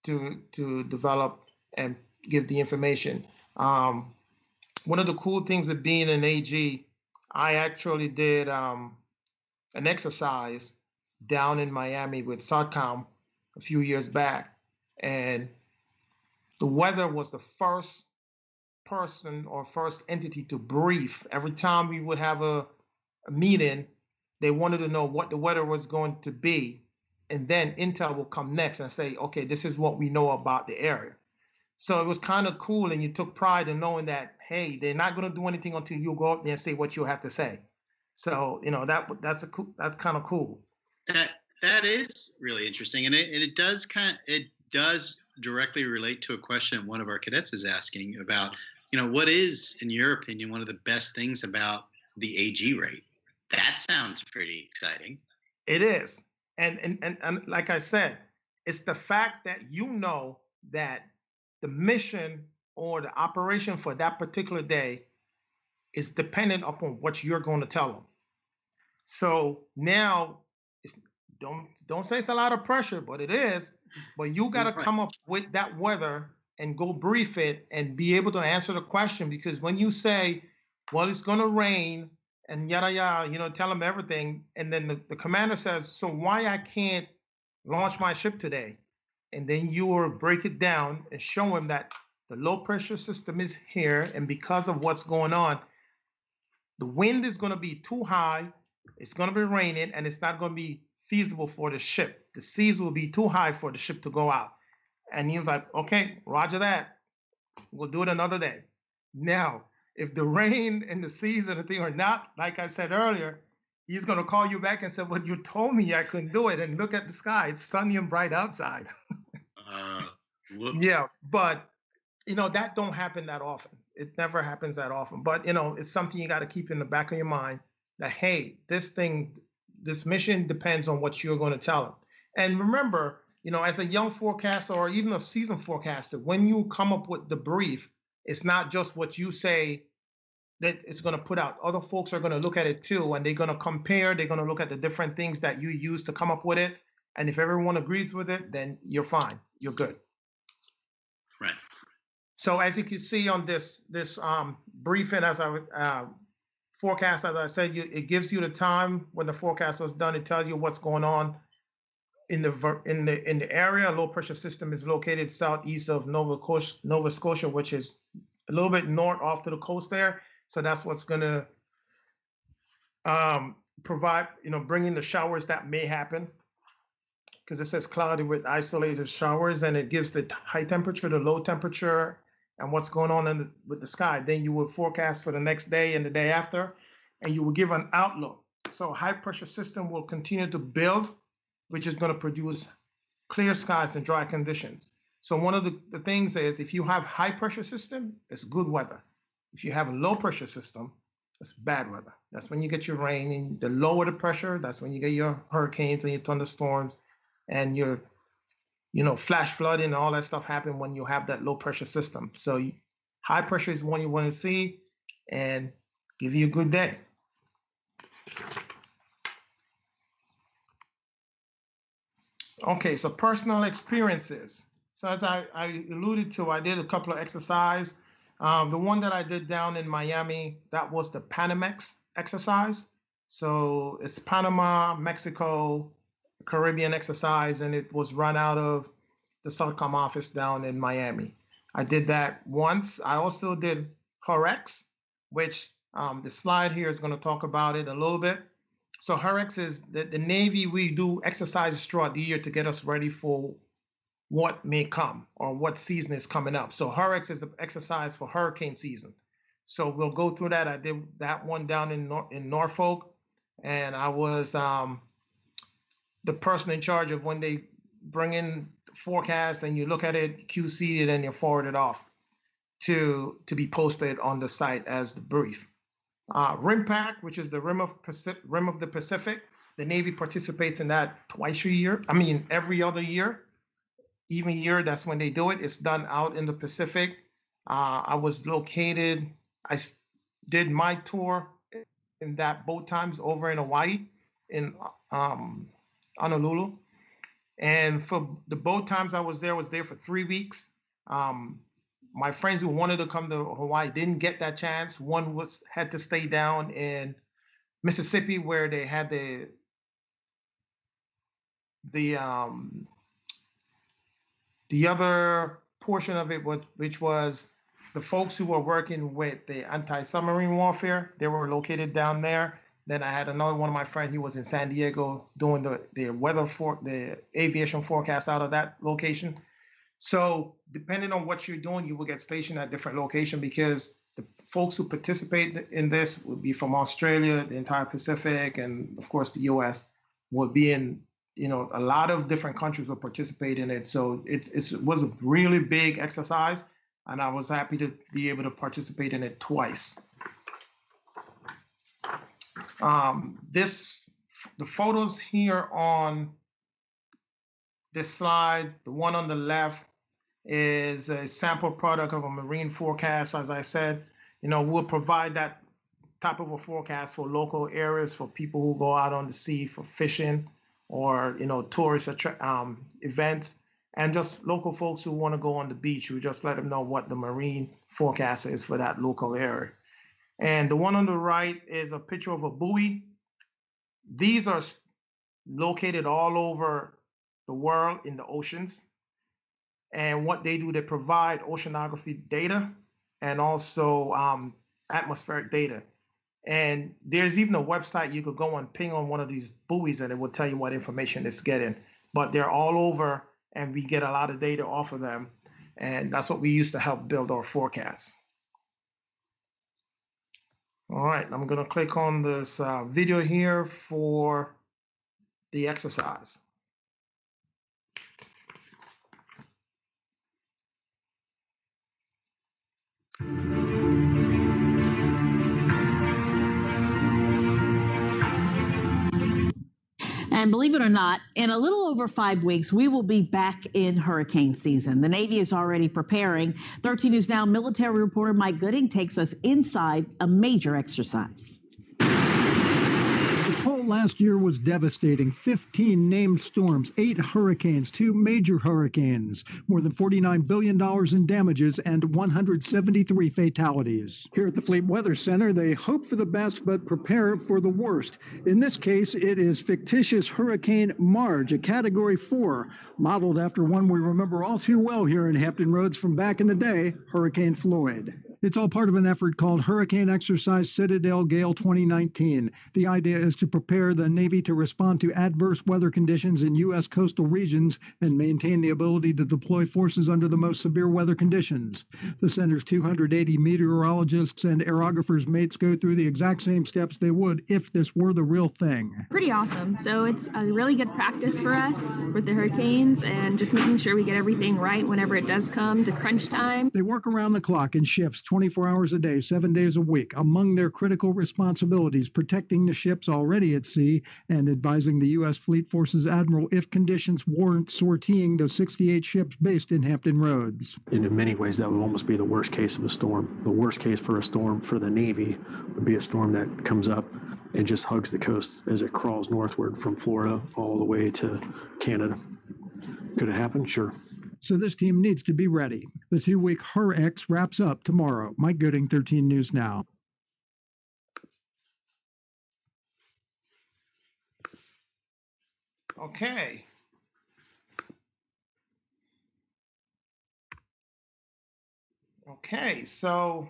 to develop and give the information. One of the cool things with being an AG, I actually did an exercise down in Miami with SOTCOM a few years back, and the weather was the first person or first entity to brief. Every time we would have a meeting, they wanted to know what the weather was going to be, and then Intel will come next and say, okay, this is what we know about the area. So it was kind of cool, and you took pride in knowing that, hey, they're not going to do anything until you go up there and say what you have to say. So that's kind of cool. That is really interesting, and it does directly relate to a question one of our cadets is asking about. What is, in your opinion, one of the best things about the AG rate? That sounds pretty exciting. It is, and like I said, it's the fact that that the mission or the operation for that particular day is dependent upon what you're going to tell them. So now, don't say it's a lot of pressure, but it is. But you got to come up with that weather and go brief it and be able to answer the question. Because when you say, well, it's going to rain and yada yada, tell them everything, and then the commander says, so why I can't launch my ship today? And then you will break it down and show him that the low pressure system is here, and because of what's going on, the wind is going to be too high, it's going to be raining, and it's not going to be feasible for the ship. The seas will be too high for the ship to go out. And he was like, okay, roger that. We'll do it another day. Now, if the rain and the seas and the thing are not, like I said earlier, he's going to call you back and say, well, you told me I couldn't do it. And look at the sky. It's sunny and bright outside. Yeah, but, that don't happen that often. It never happens that often. But, it's something you got to keep in the back of your mind that, hey, this mission depends on what you're going to tell them. And remember, as a young forecaster or even a seasoned forecaster, when you come up with the brief, it's not just what you say that it's going to put out. Other folks are going to look at it too, and they're going to compare. They're going to look at the different things that you use to come up with it. And if everyone agrees with it, then you're fine. You're good. Right. So as you can see on this briefing, as I forecast, as I said, it gives you the time when the forecast was done. It tells you what's going on in the area. A low pressure system is located southeast of Nova Scotia, which is a little bit north off to the coast there. So that's what's going to provide, bringing the showers that may happen, because it says cloudy with isolated showers, and it gives the high temperature, the low temperature, and what's going on with the sky. Then you will forecast for the next day and the day after, and you will give an outlook. So a high pressure system will continue to build, which is going to produce clear skies and dry conditions. So one of the things is, if you have high pressure system, it's good weather. If you have a low pressure system, it's bad weather. That's when you get your rain. And the lower the pressure, that's when you get your hurricanes and your thunderstorms and your, flash flooding and all that stuff happen when you have that low pressure system. So high pressure is one you want to see, and give you a good day. Okay, so personal experiences. So as I alluded to, I did a couple of exercises. The one that I did down in Miami, that was the Panamex exercise. So it's Panama, Mexico, Caribbean exercise, and it was run out of the Southcom office down in Miami. I did that once. I also did HEREX, which the slide here is going to talk about it a little bit. So HEREX is the Navy. We do exercises throughout the year to get us ready for what may come or what season is coming up. So HEREX is an exercise for hurricane season. So we'll go through that. I did that one down in Norfolk, and I was the person in charge of when they bring in forecast and you look at it, QC it, and you forward it off to be posted on the site as the brief. RIMPAC, which is the Rim of the Pacific, the Navy participates in that twice a year. I mean, every other year, even year, that's when they do it. It's done out in the Pacific. I was located, I did my tour in that boat times over in Hawaii, in Honolulu. And for the boat times I was there for 3 weeks. My friends who wanted to come to Hawaii didn't get that chance. One had to stay down in Mississippi where they had the other portion of it, which was the folks who were working with the anti-submarine warfare. They were located down there. Then I had another one of my friends. He was in San Diego doing the weather the aviation forecast out of that location. So depending on what you're doing, you will get stationed at different locations because the folks who participate in this would be from Australia, the entire Pacific, and of course the U.S. will be in, a lot of different countries will participate in it. So it was a really big exercise, and I was happy to be able to participate in it twice. The photos here on this slide, the one on the left is a sample product of a marine forecast. As I said, we'll provide that type of a forecast for local areas for people who go out on the sea for fishing or, tourist events, and just local folks who want to go on the beach. We just let them know what the marine forecast is for that local area. And the one on the right is a picture of a buoy. These are located all over the world in the oceans. And what they do, they provide oceanography data and also atmospheric data. And there's even a website you could go and ping on one of these buoys and it will tell you what information it's getting. But they're all over and we get a lot of data off of them. And that's what we use to help build our forecasts. All right, I'm going to click on this video here for the exercise. And believe it or not, in a little over 5 weeks, we will be back in hurricane season. The Navy is already preparing. 13 News Now military reporter Mike Gooding takes us inside a major exercise. The cold last year was devastating. 15 named storms, 8 hurricanes, 2 major hurricanes, more than $49 billion in damages, and 173 fatalities. Here at the Fleet Weather Center, they hope for the best but prepare for the worst. In this case, it is fictitious Hurricane Marge, a Category 4, modeled after one we remember all too well here in Hampton Roads from back in the day, Hurricane Floyd. It's all part of an effort called Hurricane Exercise Citadel Gale 2019. The idea is to prepare the Navy to respond to adverse weather conditions in U.S. coastal regions and maintain the ability to deploy forces under the most severe weather conditions. The center's 280 meteorologists and aerographers' mates go through the exact same steps they would if this were the real thing. Pretty awesome. So it's a really good practice for us with the hurricanes and just making sure we get everything right whenever it does come to crunch time. They work around the clock in shifts 24 hours a day, 7 days a week. Among their critical responsibilities, protecting the ships already at sea and advising the U.S. Fleet Forces Admiral if conditions warrant sortying the 68 ships based in Hampton Roads. And in many ways, that would almost be the worst case of a storm. The worst case for a storm for the Navy would be a storm that comes up and just hugs the coast as it crawls northward from Florida all the way to Canada. Could it happen? Sure. So this team needs to be ready. The 2-week HURX wraps up tomorrow. Mike Gooding, 13 News Now. Okay. Okay, so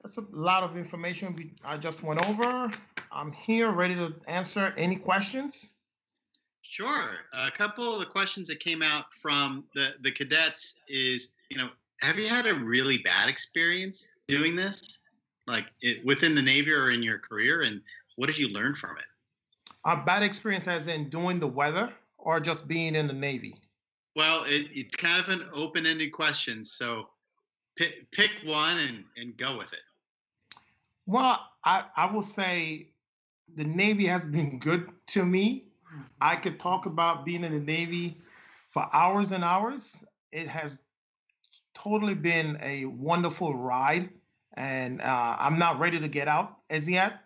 that's a lot of information I just went over. I'm here ready to answer any questions. Sure. A couple of the questions that came out from the cadets is, have you had a really bad experience doing this, like within the Navy or in your career, and what did you learn from it? A bad experience as in doing the weather or just being in the Navy? Well, it's kind of an open-ended question, so pick one and go with it. Well, I will say the Navy has been good to me. I could talk about being in the Navy for hours and hours. It has totally been a wonderful ride, and I'm not ready to get out as yet,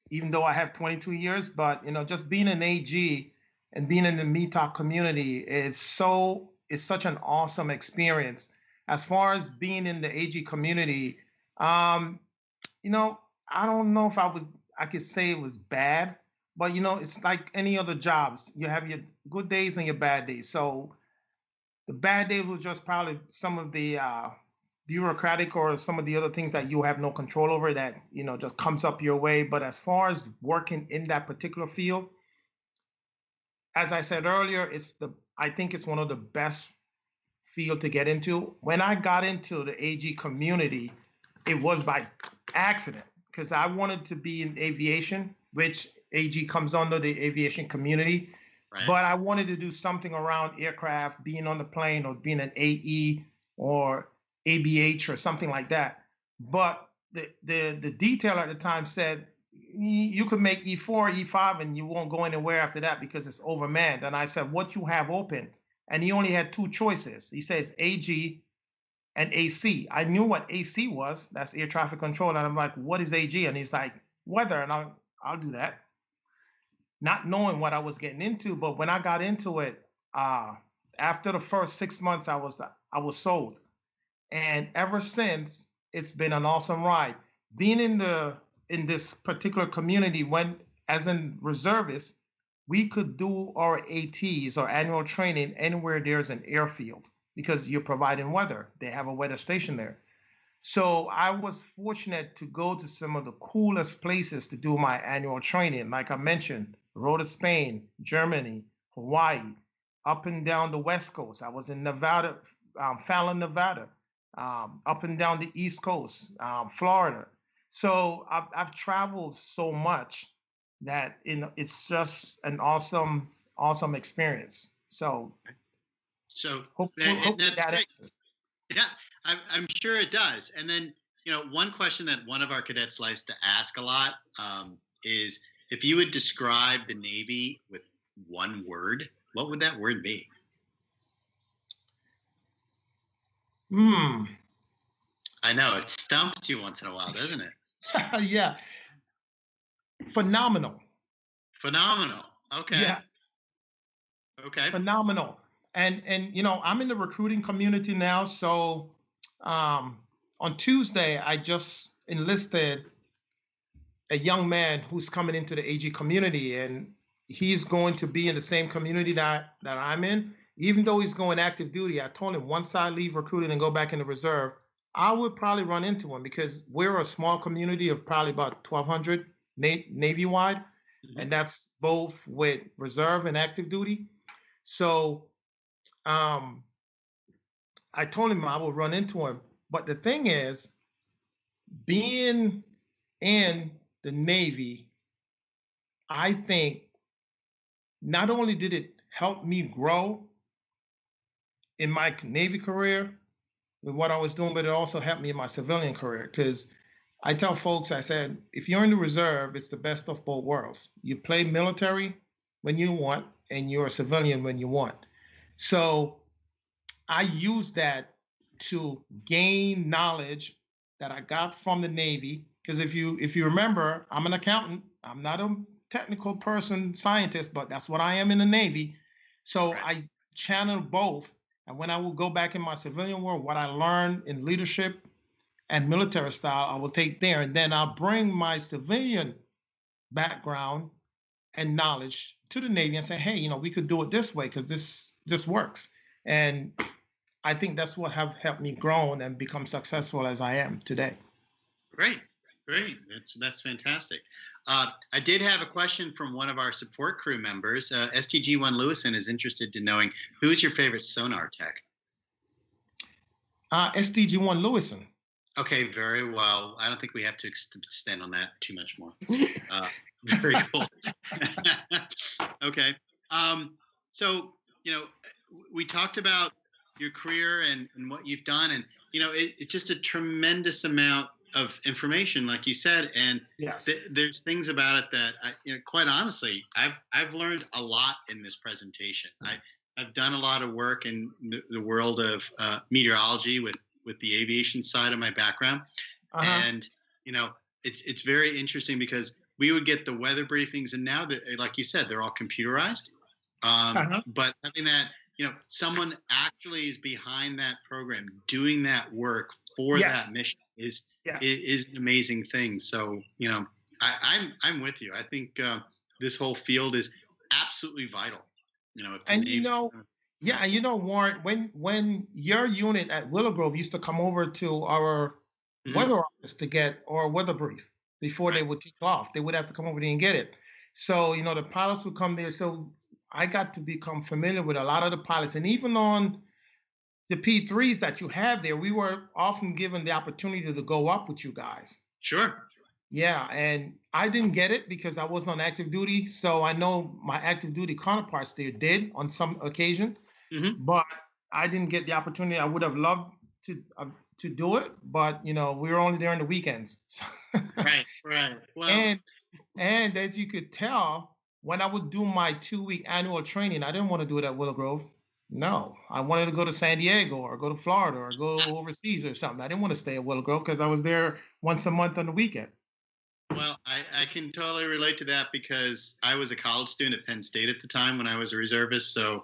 even though I have 22 years. But just being an AG and being in the METOC community is such an awesome experience. As far as being in the AG community, I don't know if I could say it was bad. But, it's like any other jobs. You have your good days and your bad days. So the bad days was just probably some of the bureaucratic or some of the other things that you have no control over that, just comes up your way. But as far as working in that particular field, as I said earlier, I think it's one of the best field to get into. When I got into the AG community, it was by accident because I wanted to be in aviation, which AG comes under the aviation community, right. But I wanted to do something around aircraft, being on the plane or being an AE or ABH or something like that. But the detail at the time said, you could make E4, E5, and you won't go anywhere after that because it's overmanned. And I said, what you have open? And he only had two choices. He says AG and AC. I knew what AC was. That's air traffic control. And I'm like, what is AG? And he's like, weather. And I'll do that. Not knowing what I was getting into, but when I got into it, after the first 6 months, I was sold, and ever since it's been an awesome ride. Being in this particular community, as in reservists, we could do our ATs or annual training anywhere there's an airfield because you're providing weather. They have a weather station there. So I was fortunate to go to some of the coolest places to do my annual training. Like I mentioned, road to Spain, Germany, Hawaii, up and down the West Coast. I was in Nevada, Fallon, Nevada, up and down the East Coast, Florida. So I've traveled so much that it's just an awesome experience. So hope that answers. Yeah, I'm sure it does. And then, one question that one of our cadets likes to ask a lot is, if you would describe the Navy with one word, what would that word be? I know, it stumps you once in a while, doesn't it? Yeah. Phenomenal. Phenomenal. Okay. Yeah. Okay. Phenomenal. And I'm in the recruiting community now. So on Tuesday, I just enlisted a young man who's coming into the AG community, and he's going to be in the same community that I'm in. Even though he's going active duty, I told him once I leave recruiting and go back in the reserve, I would probably run into him because we're a small community of probably about 1,200 Navy-wide, and that's both with reserve and active duty. So I told him I would run into him. But the thing is, being in the Navy, I think not only did it help me grow in my Navy career, with what I was doing, but it also helped me in my civilian career because I tell folks, I said, if you're in the reserve, it's the best of both worlds. You play military when you want, and you're a civilian when you want. So I use that to gain knowledge that I got from the Navy. Because if you remember, I'm an accountant. I'm not a technical person, scientist, but that's what I am in the Navy. So I channel both. And when I will go back in my civilian world, what I learned in leadership and military style, I will take there. And then I'll bring my civilian background and knowledge to the Navy and say, hey, you know, we could do it this way because this works. And I think that's what have helped me grow and become successful as I am today. Great. That's fantastic. I did have a question from one of our support crew members. STG1 Lewison is interested in knowing, who's your favorite sonar tech? STG1 Lewison. Okay, very well. I don't think we have to extend on that too much more. Very cool. Okay. So, you know, we talked about your career and what you've done, and, you know, it's just a tremendous amount of information, like you said, and yes. There's things about it that, you know, quite honestly, I've learned a lot in this presentation. I've done a lot of work in the world of meteorology with the aviation side of my background, and, you know, it's very interesting because we would get the weather briefings, and now that, like you said, they're all computerized. But having that, you know, someone actually is behind that program doing that work for that mission is an amazing thing. So, you know, I'm with you. I think this whole field is absolutely vital. You know, and you know, and you know, Warren, when your unit at Willow Grove used to come over to our weather office to get our weather brief before they would take off, they would have to come over there and get it. So, you know, the pilots would come there. So I got to become familiar with a lot of the pilots, and even on the P3s that you have there, we were often given the opportunity to go up with you guys. Sure. Yeah, and I didn't get it because I wasn't on active duty. So I know my active duty counterparts there did on some occasion, but I didn't get the opportunity. I would have loved to do it, but, you know, we were only there on the weekends. Right. Well, and as you could tell, when I would do my 2-week annual training, I didn't want to do it at Willow Grove. No, I wanted to go to San Diego or go to Florida or go overseas or something. I didn't want to stay at Willow Grove because I was there once a month on the weekend. Well, I can totally relate to that because I was a college student at Penn State at the time when I was a reservist. So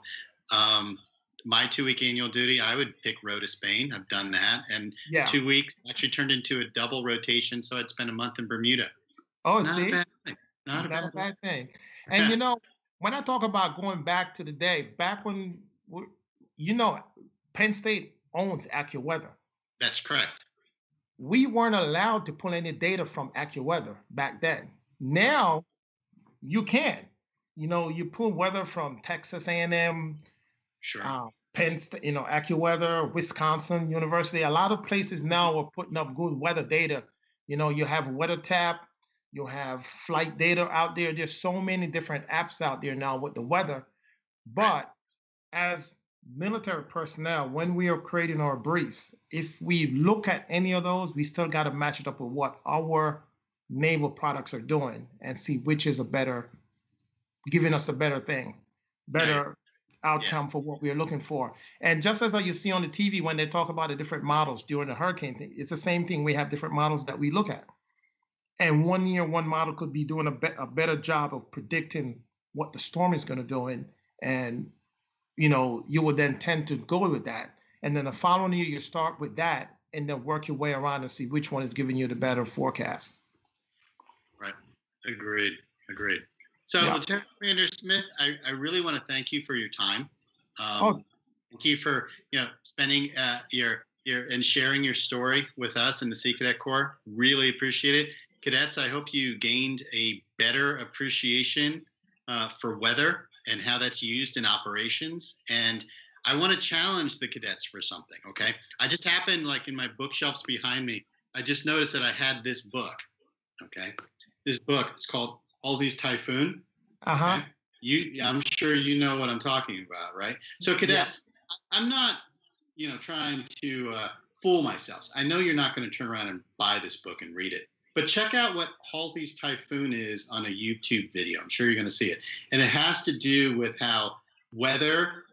my 2-week annual duty, I would pick row to Spain. I've done that. And 2 weeks actually turned into a double rotation. So I'd spend a month in Bermuda. Oh, it's see? Not a bad thing. And, you know, when I talk about going back to the day, back when, you know, Penn State owns AccuWeather. That's correct. We weren't allowed to pull any data from AccuWeather back then. Now you can. You know, you pull weather from Texas A&M, Penn State, you know, AccuWeather, Wisconsin University. A lot of places now are putting up good weather data. You know, you have WeatherTap, you have flight data out there. There's so many different apps out there now with the weather. But as military personnel, when we are creating our briefs, if we look at any of those, we still got to match it up with what our naval products are doing and see which is giving us a better thing, better outcome for what we are looking for. And just as you see on the TV when they talk about the different models during the hurricane thing, it's the same thing. We have different models that we look at. And 1 year, one model could be doing a better job of predicting what the storm is going to do. And you know, you would then tend to go with that. And then the following year, you start with that and then work your way around and see which one is giving you the better forecast. Right. Agreed. So, Lieutenant Commander Smith, I really want to thank you for your time. Thank you for, you know, spending your and sharing your story with us in the Sea Cadet Corps. Really appreciate it. Cadets, I hope you gained a better appreciation for weather and how that's used in operations. And I want to challenge the cadets for something, okay? I just happened, like in my bookshelves behind me, I just noticed that I had this book, okay? This book, it's called Halsey's Typhoon. Okay? I'm sure you know what I'm talking about, right? So cadets, I'm not, you know, trying to fool myself. I know you're not going to turn around and buy this book and read it, but check out what Halsey's Typhoon is on a YouTube video. I'm sure you're going to see it. And it has to do with how weather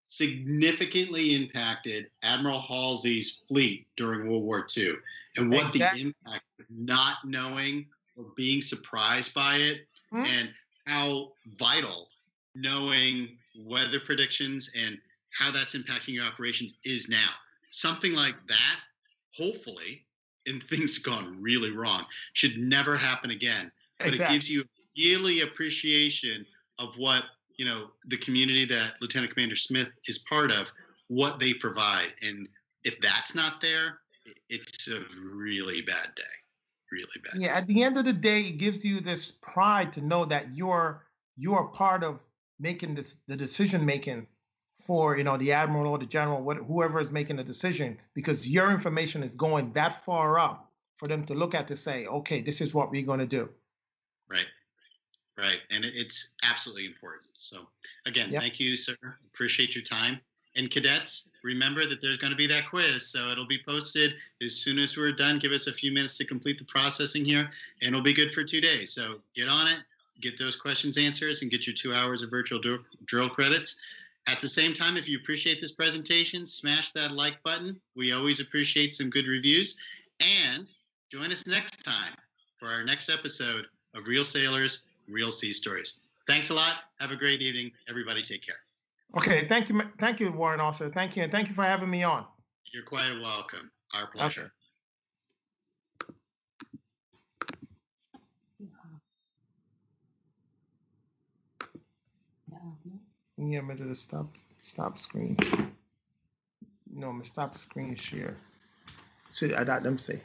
significantly impacted Admiral Halsey's fleet during World War II, and what the impact of not knowing or being surprised by it, and how vital knowing weather predictions and how that's impacting your operations is now. Something like that, hopefully, and things gone really wrong, should never happen again. But it gives you really appreciation of what, the community that Lieutenant Commander Smith is part of, what they provide. And if that's not there, it's a really bad day. Really bad. Yeah, at the end of the day, it gives you this pride to know that you're part of making the decision making for the admiral or the general, whoever is making the decision, because your information is going that far up for them to look at to say, okay, this is what we're going to do. Right. And it's absolutely important. So again, thank you, sir. Appreciate your time. And cadets, remember that there's going to be that quiz. So it'll be posted as soon as we're done. Give us a few minutes to complete the processing here, and it'll be good for 2 days. So get on it, get those questions answers, and get your 2 hours of virtual drill credits. At the same time, if you appreciate this presentation, smash that like button. We always appreciate some good reviews. And join us next time for our next episode of Real Sailors, Real Sea Stories. Thanks a lot. Have a great evening. Everybody take care. Okay, thank you, Warrant Officer. Thank you, and thank you for having me on. You're quite welcome. Our pleasure. Yeah, I'm going to stop screen. No, I'm going to stop screen share. So I got them say.